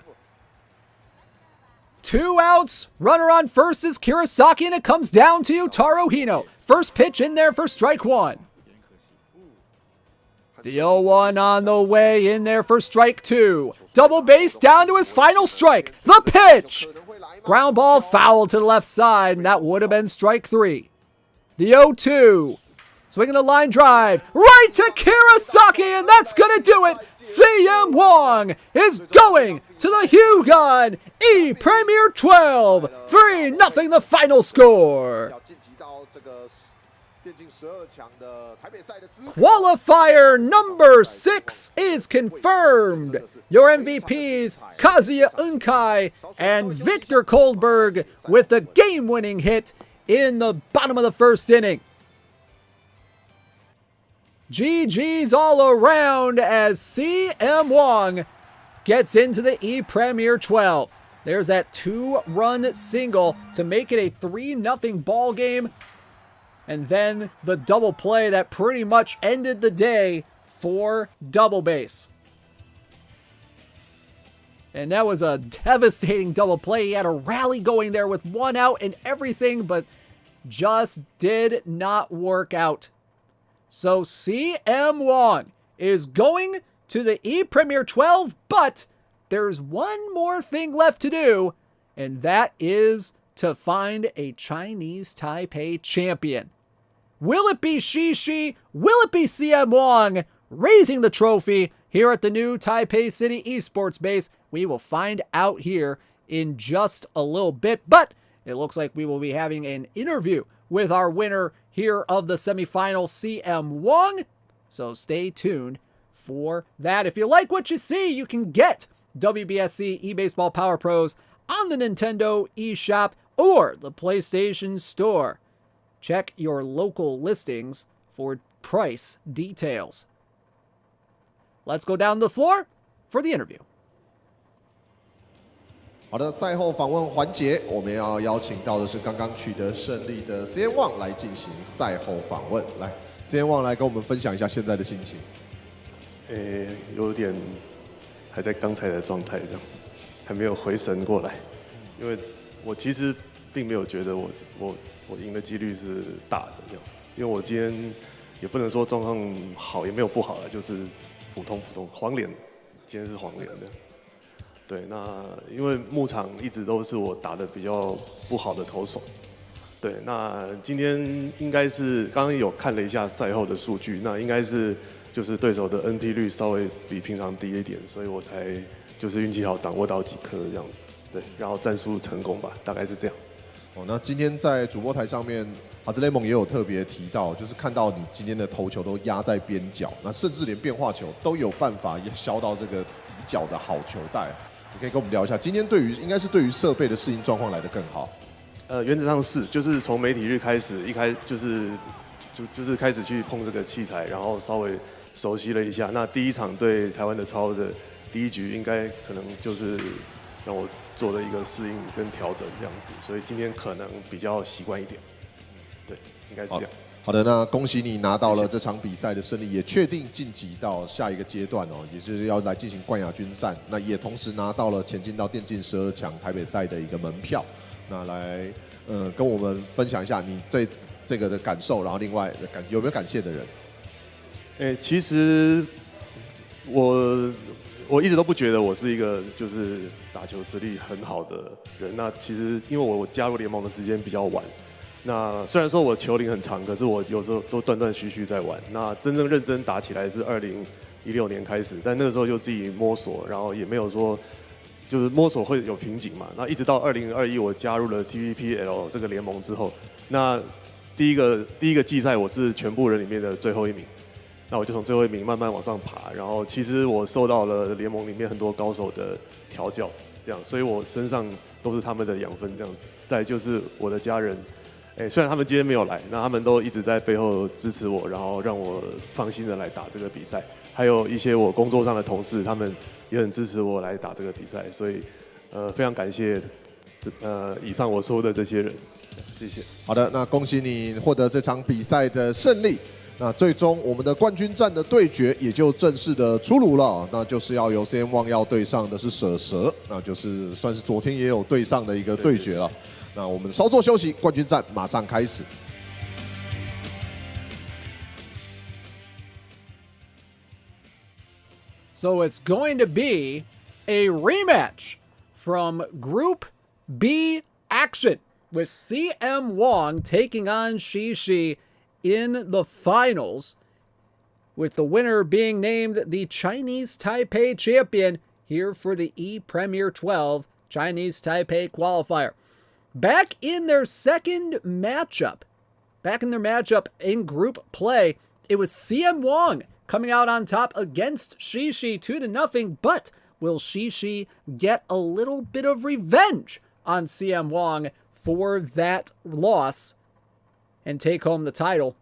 2 outs. Runner on first is Kurosaki. And it comes down to Yutaro Hino. First pitch in there for strike one. The 0-1 on the way, in there for strike two. Double base down to his final strike. The pitch! Ground ball foul to the left side, and that would have been strike three. The 0-2. Swinging a line drive. Right to Kurosaki, and that's going to do it. CM Wong is going to the HUGAN ePremier12. 3-0 the final score. Qualifier number 6 is confirmed. Your MVPs, Kazuya Unkai and Victor Koldberg, with the game-winning hit in the bottom of the first inning. GG's all around as CM Wong gets into the ePremier12. There's that 2-run single to make it a 3-0 ball game. And then the double play that pretty much ended the day for double base. And that was a devastating double play. He had a rally going there with 1 out and everything, but just did not work out. So CM Wong is going to the ePremier12, but there's one more thing left to do, and that is to find a Chinese Taipei champion. Will it be Shishi? Will it be CM Wong raising the trophy here at the new Taipei City Esports Base? We will find out here in just a little bit, but it looks like we will be having an interview with our winner here of the semifinal, CM Wong. So stay tuned for that. If you like what you see, you can get WBSC eBaseball Power Pros on the Nintendo eShop or the PlayStation Store. Check your local listings for price details. Let's go down the floor for the interview. 好的，赛后访问环节，我们要邀请到的是刚刚取得胜利的 CM Wong 来进行赛后访问。来 ，CM Wong 来跟我们分享一下现在的心情。有点还在刚才的状态，这样还没有回神过来，因为我其实并没有觉得我赢的几率是大的这样子，因为我今天也不能说状况好，也没有不好了，就是普通黄脸，今天是黄脸的。对，那因为牧场一直都是我打的比较不好的投手，对，那今天应该是刚刚有看了一下赛后的数据，那应该是就是对手的 NP 率稍微比平常低一点，所以我才就是运气好掌握到几颗这样子，对，然后战术成功吧，大概是这样。哦，那今天在主播台上面，哈兹雷蒙也有特别提到，就是看到你今天的投球都压在边角，那甚至连变化球都有办法削到这个底角的好球带。你可以跟我们聊一下，今天应该是对于设备的适应状况来得更好。原则上是，就是从媒体日开始，就是开始去碰这个器材，然后稍微熟悉了一下。那第一场对台湾的超的第一局，应该可能就是让我做了一个适应跟调整这样子，所以今天可能比较习惯一点。对，应该是这样。好的，那恭喜你拿到了这场比赛的胜利，也确定晋级到下一个阶段哦，也就是要来进行冠亚军赛。那也同时拿到了前进到电竞12强台北赛的一个门票。那来跟我们分享一下你对这个的感受，然后另外有没有感谢的人？其实我一直都不觉得我是一个就是打球实力很好的人。那其实因为我加入联盟的时间比较晚。那虽然说我球龄很长，可是我有时候都断断续续在玩。那真正认真打起来是2016年开始，但那个时候就自己摸索，然后也没有说就是摸索会有瓶颈嘛。那一直到2021我加入了 TVPL 这个联盟之后，那第一个季赛我是全部人里面的最后一名。那我就从最后一名慢慢往上爬，然后其实我受到了联盟里面很多高手的调教，这样，所以我身上都是他们的养分这样子。再来就是我的家人，虽然他们今天没有来，那他们都一直在背后支持我，然后让我放心的来打这个比赛。还有一些我工作上的同事，他们也很支持我来打这个比赛，所以非常感谢以上我说的这些人，谢谢。好的，那恭喜你获得这场比赛的胜利。那最终我们的冠军战的对决也就正式的出炉了，那就是要由 CM Wong 要对上的是蛇，那就是算是昨天也有对上的一个对决了。那我们稍作休息，冠军战马上开始。So it's going to be a rematch from Group B action with CM Wong taking on Shishi in the finals, with the winner being named the Chinese Taipei champion here for the ePremier12 Chinese Taipei qualifier. Back in their matchup in group play, it was CM Wong coming out on top against Shishi 2-0, but will Shishi get a little bit of revenge on CM Wong for that loss and take home the title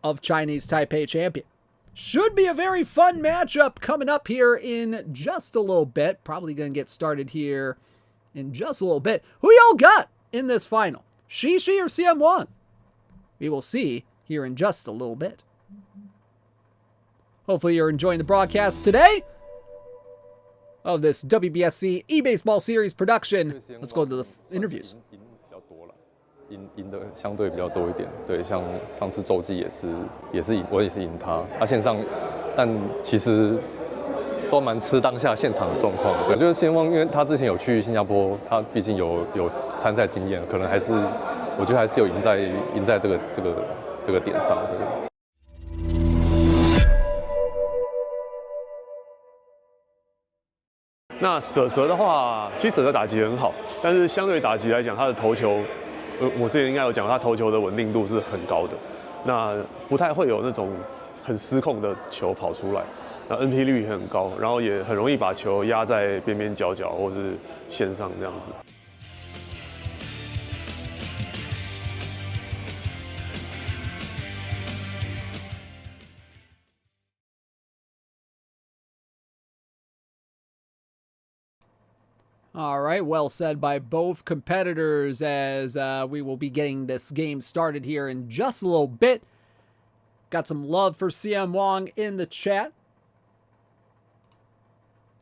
of Chinese Taipei champion? Should be a very fun matchup coming up here in just a little bit. Probably going to get started here in just a little bit. Who y'all got in this final? Shishi or CM Wong? We will see here in just a little bit. Hopefully you're enjoying the broadcast today of this WBSC eBaseball series production. Let's go to the interviews. 赢的相对比较多一点，对，像上次洲际我也是赢他，线上，但其实都蛮吃当下现场的状况的。我觉得先锋，因为他之前有去新加坡，他毕竟有参赛经验，可能我觉得还是有赢在这个点上，对。那蛇的话，其实蛇的打击很好，但是相对打击来讲，他的投球。我之前应该有讲，他投球的稳定度是很高的，那不太会有那种很失控的球跑出来，那 NP 率也很高，然后也很容易把球压在边边角角或是线上这样子。All right, well said by both competitors as we will be getting this game started here in just a little bit. Got some love for CM Wong in the chat.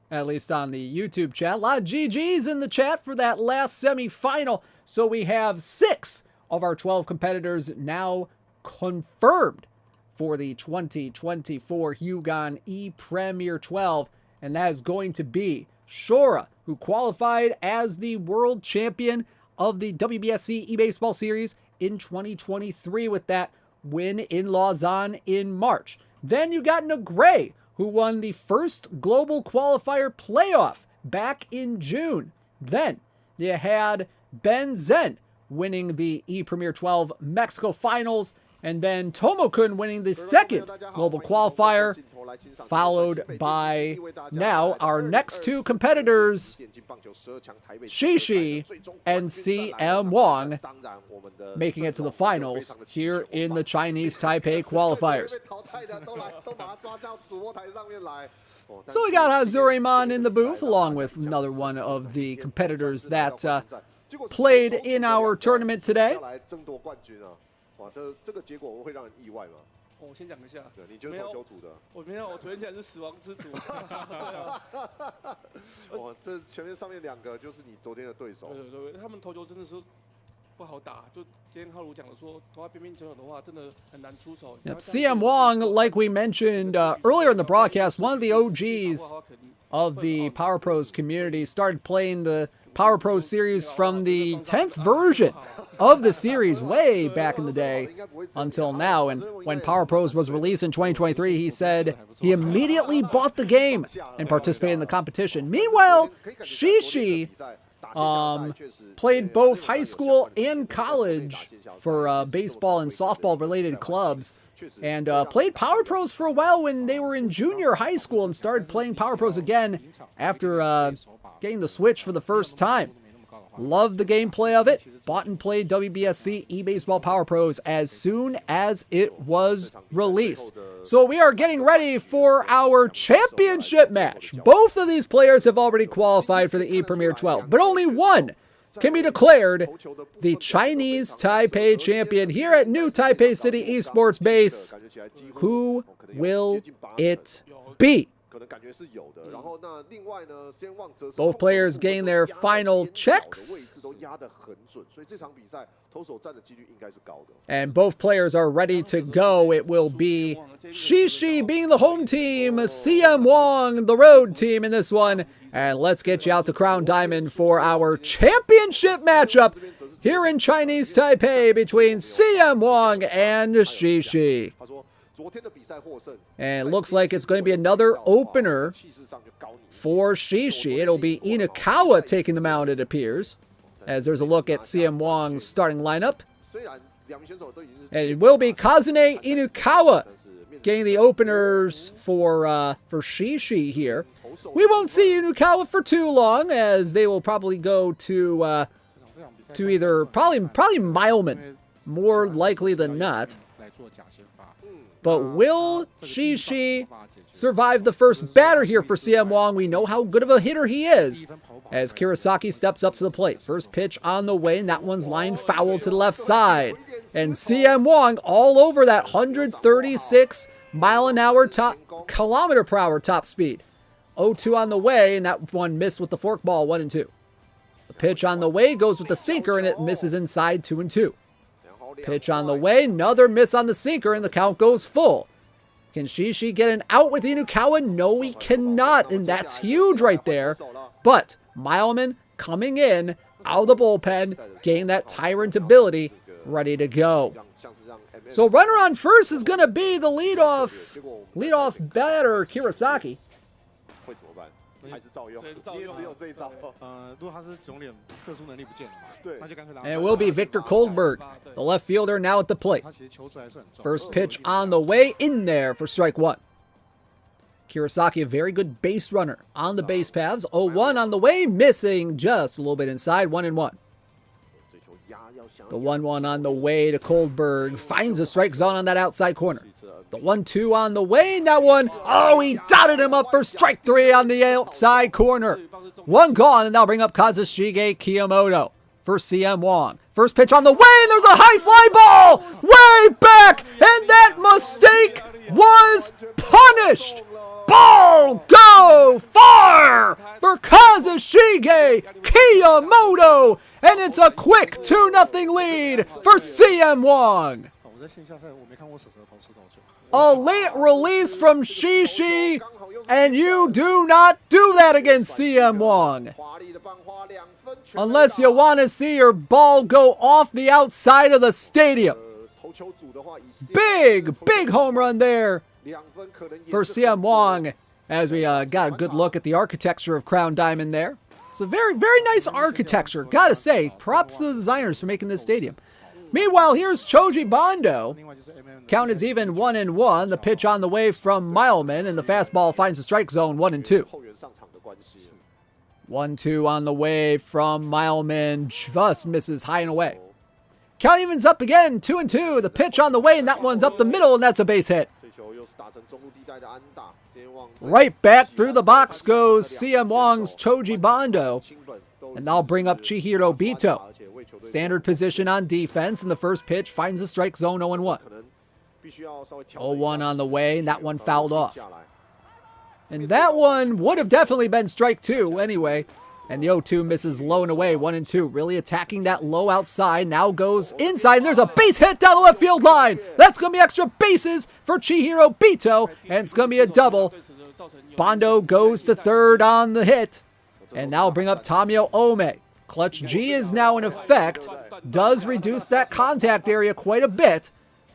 At least on the YouTube chat. A lot of GGs in the chat for that last semifinal. So we have 6 of our 12 competitors now confirmed for the 2024 HUGAN ePremier12. And that is going to be SHORA, who qualified as the world champion of the WBSC eBaseball series in 2023 with that win in Lausanne in March. Then you got NEGRAY, who won the first global qualifier playoff back in June. Then you had Zen winning the ePremier12 Mexico Finals, and then Tomokun winning the second global qualifier, followed by now our next 2 competitors, Shishi and CM Wong, making it to the finals here in the Chinese Taipei qualifiers. So we got Hazurimon in the booth, along with another one of the competitors that played in our tournament today. 哇，这个结果会让人意外吗？我先讲一下，对，你就是投球组的。我没有，我昨天讲是死亡之组。哇，这前面上面2个就是你昨天的对手。对，他们投球真的是不好打。就今天浩如讲的说，投在边边角角的话，真的很难出手。Yep. CM Wong, like we mentioned earlier in the broadcast, one of the OGs of the Power Pros community, started playing the Power Pro series from the 10th version of the series way back in the day until now. And when Power Pros was released in 2023, he said he immediately bought the game and participated in the competition. Meanwhile, Shishi played both high school and college for baseball and softball related clubs. and played Power Pros for a while when they were in junior high school and started playing Power Pros again after getting the Switch for the first time. Loved the gameplay of it. Bought and played WBSC eBaseball Power Pros as soon as it was released. So we are getting ready for our championship match. Both of these players have already qualified for the ePremier12, but only one can be declared the Chinese Taipei champion here at new Taipei City Esports Base. Who will it be? Both players gain their final checks. And both players are ready to go. It will be Shishi being the home team, CM Wong the road team in this one. And let's get you out to Crown Diamond for our championship matchup here in Chinese Taipei between CM Wong and Shishi. And it looks like it's going to be another opener for Shishi. It'll be Inukawa taking the mound, it appears, as there's a look at CM Wong's starting lineup. And it will be Kazune Inukawa getting the openers for Shishi here. We won't see Inukawa for too long, as they will probably go to either probably Mileman, more likely than not. But will Shishi survive the first batter here for CM Wong? We know how good of a hitter he is, as Kirasaki steps up to the plate. First pitch on the way, and that one's lined foul to the left side. And CM Wong all over that 136 kilometer per hour top speed. 0-2 on the way, and that one missed with the forkball, 1-2. The pitch on the way goes with the sinker, and it misses inside, 2-2. Pitch on the way, another miss on the sinker, and the count goes full. Can Shishi get an out with Inukawa? No, he cannot, and that's huge right there. But Mileman coming in, out of the bullpen, getting that tyrant ability, ready to go. So runner on first is going to be the leadoff batter, Kirasaki. And it will be Victor Koldberg, the left fielder, now at the plate. First pitch on the way, in there for strike one. Kirasaki, a very good base runner on the base paths. 0-1 on the way, missing just a little bit inside, 1-1. The 1-1 on the way to Koldberg, finds a strike zone on that outside corner. The 1-2 on the way, and that one, oh, he dotted him up for strike three on the outside corner. One gone, and that'll bring up Kazushige Kiyomoto for CM Wong. First pitch on the way, and there's a high fly ball way back, and that mistake was punished. Ball go far for Kazushige Kiyomoto, and it's a quick 2-0 lead for CM Wong. A late release from Shishi, and you do not do that against CM Wong. Unless you want to see your ball go off the outside of the stadium. Big home run there for CM Wong, as we got a good look at the architecture of Crown Diamond there. It's a very nice architecture. Gotta say, props to the designers for making this stadium. Meanwhile, here's Choji Bondo. Count is even, 1-1. The pitch on the way from Mileman, and the fastball finds the strike zone, 1-2. 1-2 on the way from Mileman, just misses high and away. Count evens up again, 2-2. The pitch on the way, and that one's up the middle, and that's a base hit. Right back through the box goes CM Wong's Choji Bondo, and that'll bring up Chihiro Bito. Standard position on defense, and the first pitch finds the strike zone, 0-1. 0-1 on the way, and that one fouled off. And that one would have definitely been strike two anyway. And the 0-2 misses low and away, 1-2. Really attacking that low outside. Now goes inside, and there's a base hit down the left field line. That's going to be extra bases for Chihiro Bito, and it's going to be a double. Bondo goes to third on the hit, and now bring up Tamio Ome. Clutch G is now in effect, does reduce that contact area quite a bit.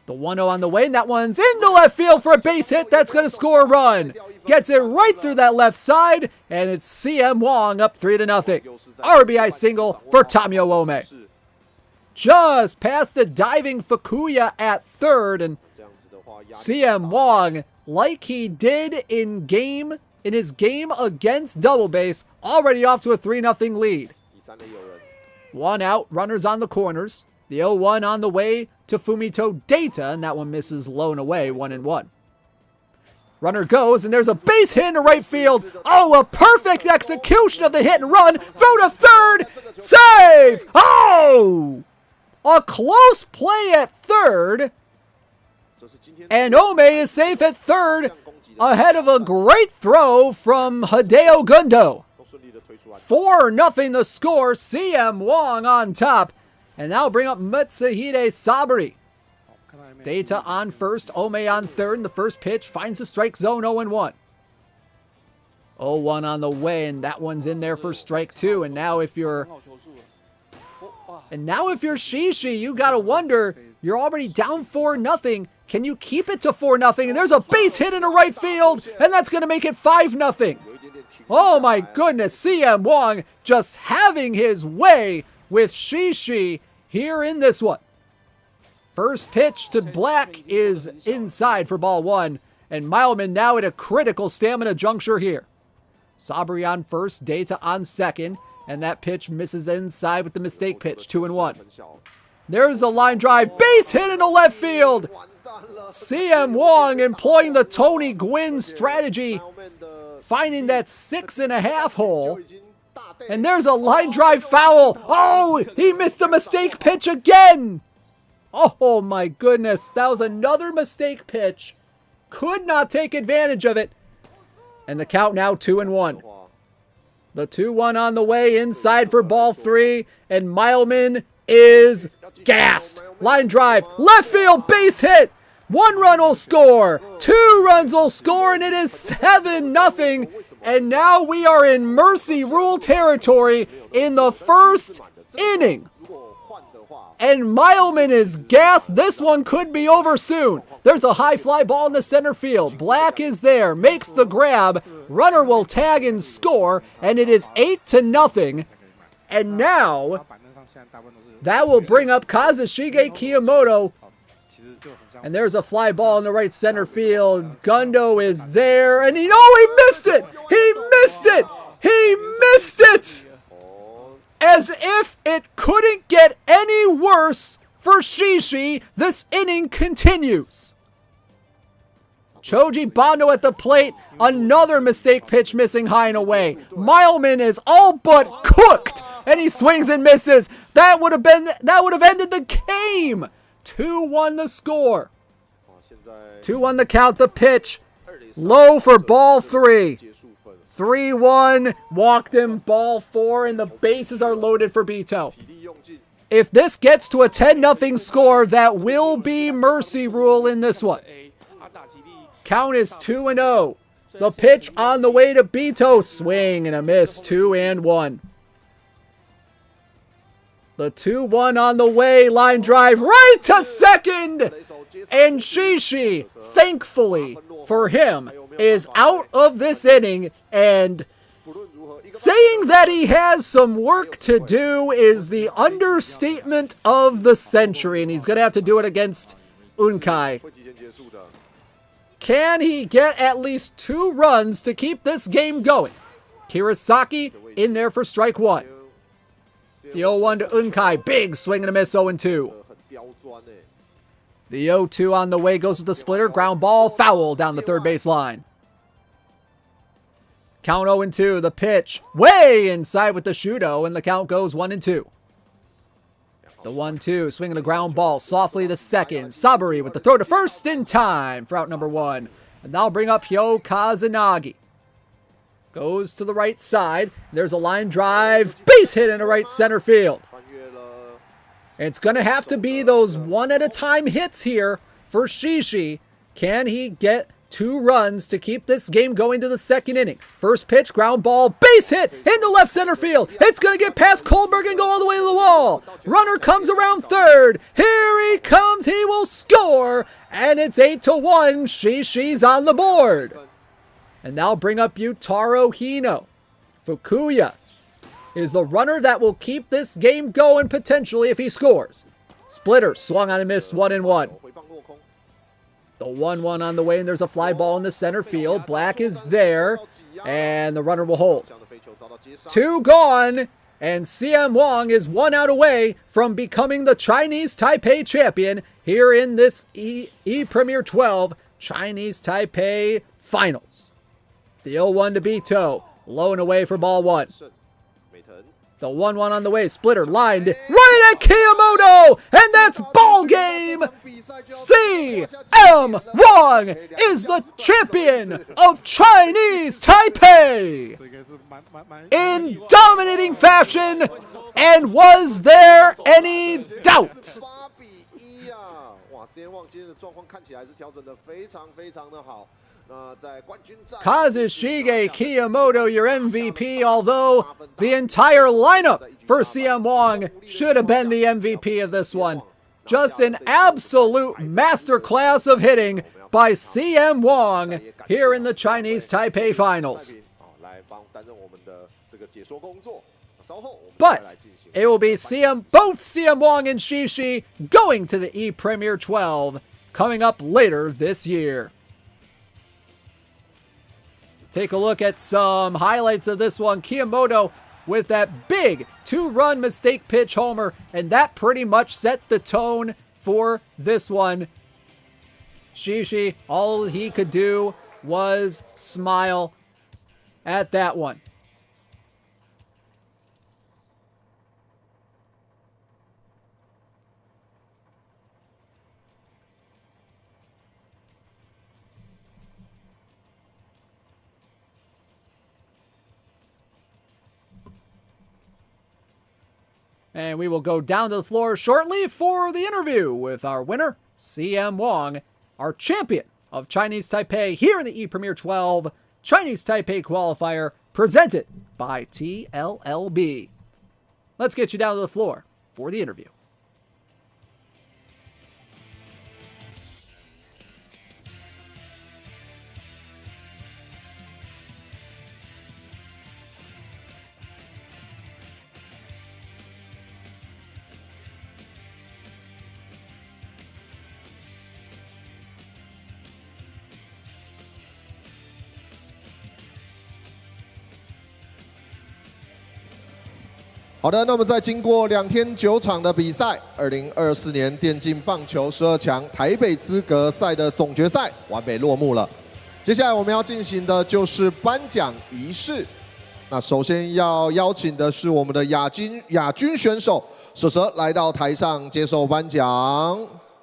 The 1-0 on the way, and that one's into left field for a base hit. That's going to score a run. Gets it right through that left side, and it's CM Wong up 3-0. RBI single for Tamio Ome. Just past a diving Fukuya at third, and CM Wong, like he did in his game against Double Base, already off to a 3-0 lead. 1 out, runners on the corners. The 0-1 on the way to Fumito Data, and that one misses low and away, 1-1. Runner goes, and there's a base hit into right field. Oh, a perfect execution of the hit and run. Throw to third. Save! Oh! A close play at third. And Ome is safe at third, ahead of a great throw from Hideo Gundo. 4-0 the score. CM Wong on top. And now bring up Matsuhide Saburi. Data on first, Ome on third, and the first pitch finds the strike zone, 0-1. 0-1 on the way, and that one's in there for strike 2. And now if you're Shishi, you gotta wonder, you're already down 4-0. Can you keep it to 4-0? And there's a base hit into right field, and that's gonna make it 5-0. Oh my goodness, CM Wong just having his way with Shishi here in this one. First pitch to Black is inside for ball 1. And Mileman now at a critical stamina juncture here. Sabri on first, Data on second. And that pitch misses inside with the mistake pitch, 2-1. There's a line drive, base hit into left field. CM Wong employing the Tony Gwynn strategy, finding that 6.5 hole. And there's a line drive foul. Oh, he missed a mistake pitch again. Oh my goodness, that was another mistake pitch. Could not take advantage of it. And the count now 2-1. The 2-1 on the way inside for ball 3. And Mileman is gassed. Line drive, left field, base hit. 1 run will score. 2 runs will score, and it is 7-0. And now we are in mercy rule territory in the first inning. And Mileman is gassed. This one could be over soon. There's a high fly ball in the center field. Black is there, makes the grab. Runner will tag and score, and it is 8-0. And now, that will bring up Kazushige Kiyomoto. And there's a fly ball in the right center field. Gundo is there, and he missed it! He missed it! He missed it! As if it couldn't get any worse for Shishi, this inning continues. Choji Bando at the plate, another mistake pitch missing high and away. Mileman is all but cooked, and he swings and misses. That would have ended the game. 2-1 the score. 2-1 the count, the pitch. Low for ball 3. 3-1, walked him, ball 4, and the bases are loaded for Bito. If this gets to a 10-0 score, that will be mercy rule in this one. Count is 2-0. The pitch on the way to Bito, swing and a miss, 2-1. The 2-1 on the way, line drive right to second. And Shishi, thankfully for him, is out of this inning. And saying that he has some work to do is the understatement of the century. And he's going to have to do it against Unkai. Can he get at least 2 runs to keep this game going? Kirasaki in there for strike 1. The 0-1 to Unkai. Big swing and a miss, 0-2. The 0-2 on the way goes to the splitter. Ground ball, foul down the third base line. Count 0-2. The pitch way inside with the shudo, and the count goes 1-2. The 1-2, swinging the ground ball softly to second. Saburi with the throw to first in time for out number 1. And that'll bring up Hyo Kazunagi. Goes to the right side. There's a line drive. Base hit into right center field. It's going to have to be those one-at-a-time hits here for Shishi. Can he get 2 runs to keep this game going to the second inning? First pitch, ground ball, base hit into left center field. It's going to get past Kohlberg and go all the way to the wall. Runner comes around third. Here he comes. He will score. And it's 8-1. Shishi's on the board. And now bring up Yutaro Hino. Fukuya is the runner that will keep this game going potentially if he scores. Splitter swung on and missed, 1-1. The The 1-1 on the way, and there's a fly ball in the center field. Black is there, and the runner will hold. 2 gone, and CM Wong is 1 out away from becoming the Chinese Taipei champion here in this ePremier12 Chinese Taipei Finals. The 0-1 to Bito, low and away for ball 1. The 1-1 on the way, splitter lined right at Kiyomoto, and that's ball game. CM Wong is the champion of Chinese Taipei in dominating fashion, and was there any doubt? Kazushige Kiyomoto, your MVP, although the entire lineup for CM Wong should have been the MVP of this one. Just an absolute masterclass of hitting by CM Wong here in the Chinese Taipei Finals. But it will be both CM Wong and Shishi going to the ePremier12 coming up later this year. Take a look at some highlights of this one. Kiyomoto with that big 2-run mistake pitch homer, and that pretty much set the tone for this one. Shishi, all he could do was smile at that one. And we will go down to the floor shortly for the interview with our winner, CM Wong, our champion of Chinese Taipei here in the ePremier12 Chinese Taipei qualifier presented by TLLB. Let's get you down to the floor for the interview.好的，那么在经过2天9场的比赛，2024年电竞棒球12强台北资格赛的总决赛完美落幕了。接下来我们要进行的就是颁奖仪式。那首先要邀请的是我们的亚军选手蛇蛇来到台上接受颁奖。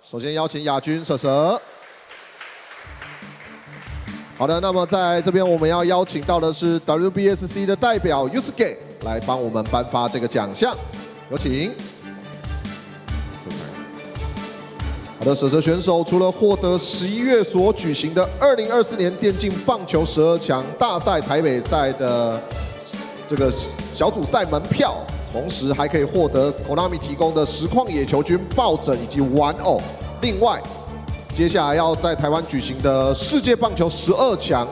首先邀请亚军蛇蛇。好的，那么在这边我们要邀请到的是 WBSC 的代表 Yusuke 来帮我们颁发这个奖项，有请。好的，蛇蛇选手除了获得11月所举行的2024年电竞棒球12强大赛台北赛的这个小组赛门票，同时还可以获得 Konami 提供的实况野球军抱枕以及玩偶。另外，接下来要在台湾举行的世界棒球12强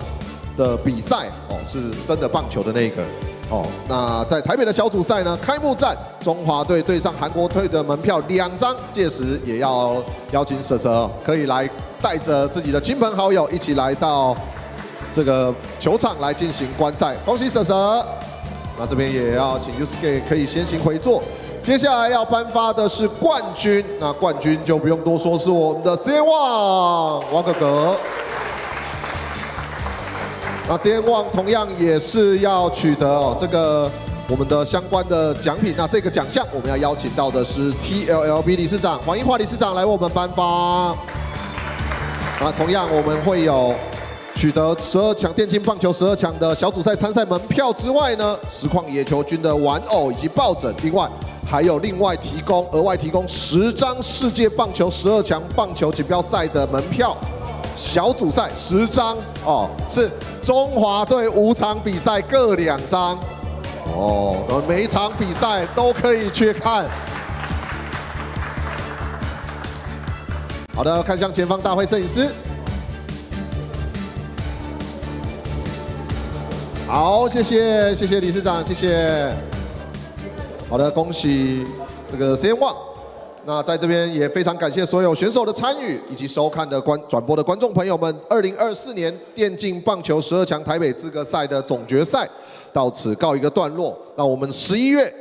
的比赛哦，是真的棒球的那个哦。那在台北的小组赛呢，开幕战中华队对上韩国队的门票2张，届时也要邀请蛇蛇可以来带着自己的亲朋好友一起来到这个球场来进行观赛，恭喜蛇蛇！那这边也要请 Yusuke 可以先行回座。接下来要颁发的是冠军，那冠军就不用多说，是我们的 CM Wong 王哥哥。那 CM Wong 同样也是要取得哦这个我们的相关的奖品。那这个奖项我们要邀请到的是 TLLB 理事长黄英华理事长来为我们颁发。那同样我们会有取得12强电竞棒球12强的小组赛参赛门票之外呢，实况野球军的玩偶以及抱枕，另外还有额外提供10张世界棒球12强棒球锦标赛的门票，小组赛10张哦，是中华队5场比赛各2张哦，每一场比赛都可以去看。好的，看向前方大会摄影师。好，谢谢理事长，谢谢。好的，恭喜这个CM Wong。那在这边也非常感谢所有选手的参与，以及收看的转播的观众朋友们。2024年电竞棒球12强台北资格赛的总决赛到此告一个段落。那我们11月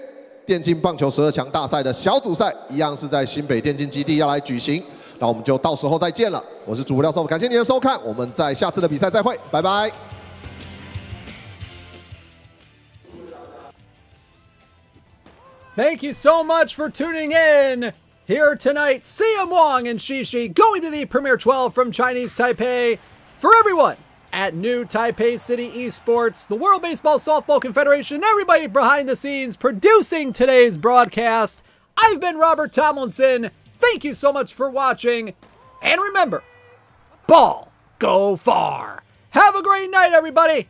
电竞棒球12强大赛的小组赛一样是在新北电竞基地要来举行，那我们就到时候再见了。我是主播廖寿，感谢您的收看，我们在下次的比赛再会，拜拜。Thank you so much for tuning in. Here tonight, CM Wong and Shishi going to the ePremier12 from Chinese Taipei. For everyone at New Taipei City Esports, the World Baseball Softball Confederation, everybody behind the scenes producing today's broadcast, I've been Robert Tomlinson. Thank you so much for watching. And remember, ball go far. Have a great night, everybody.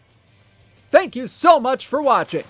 Thank you so much for watching.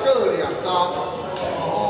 各2张。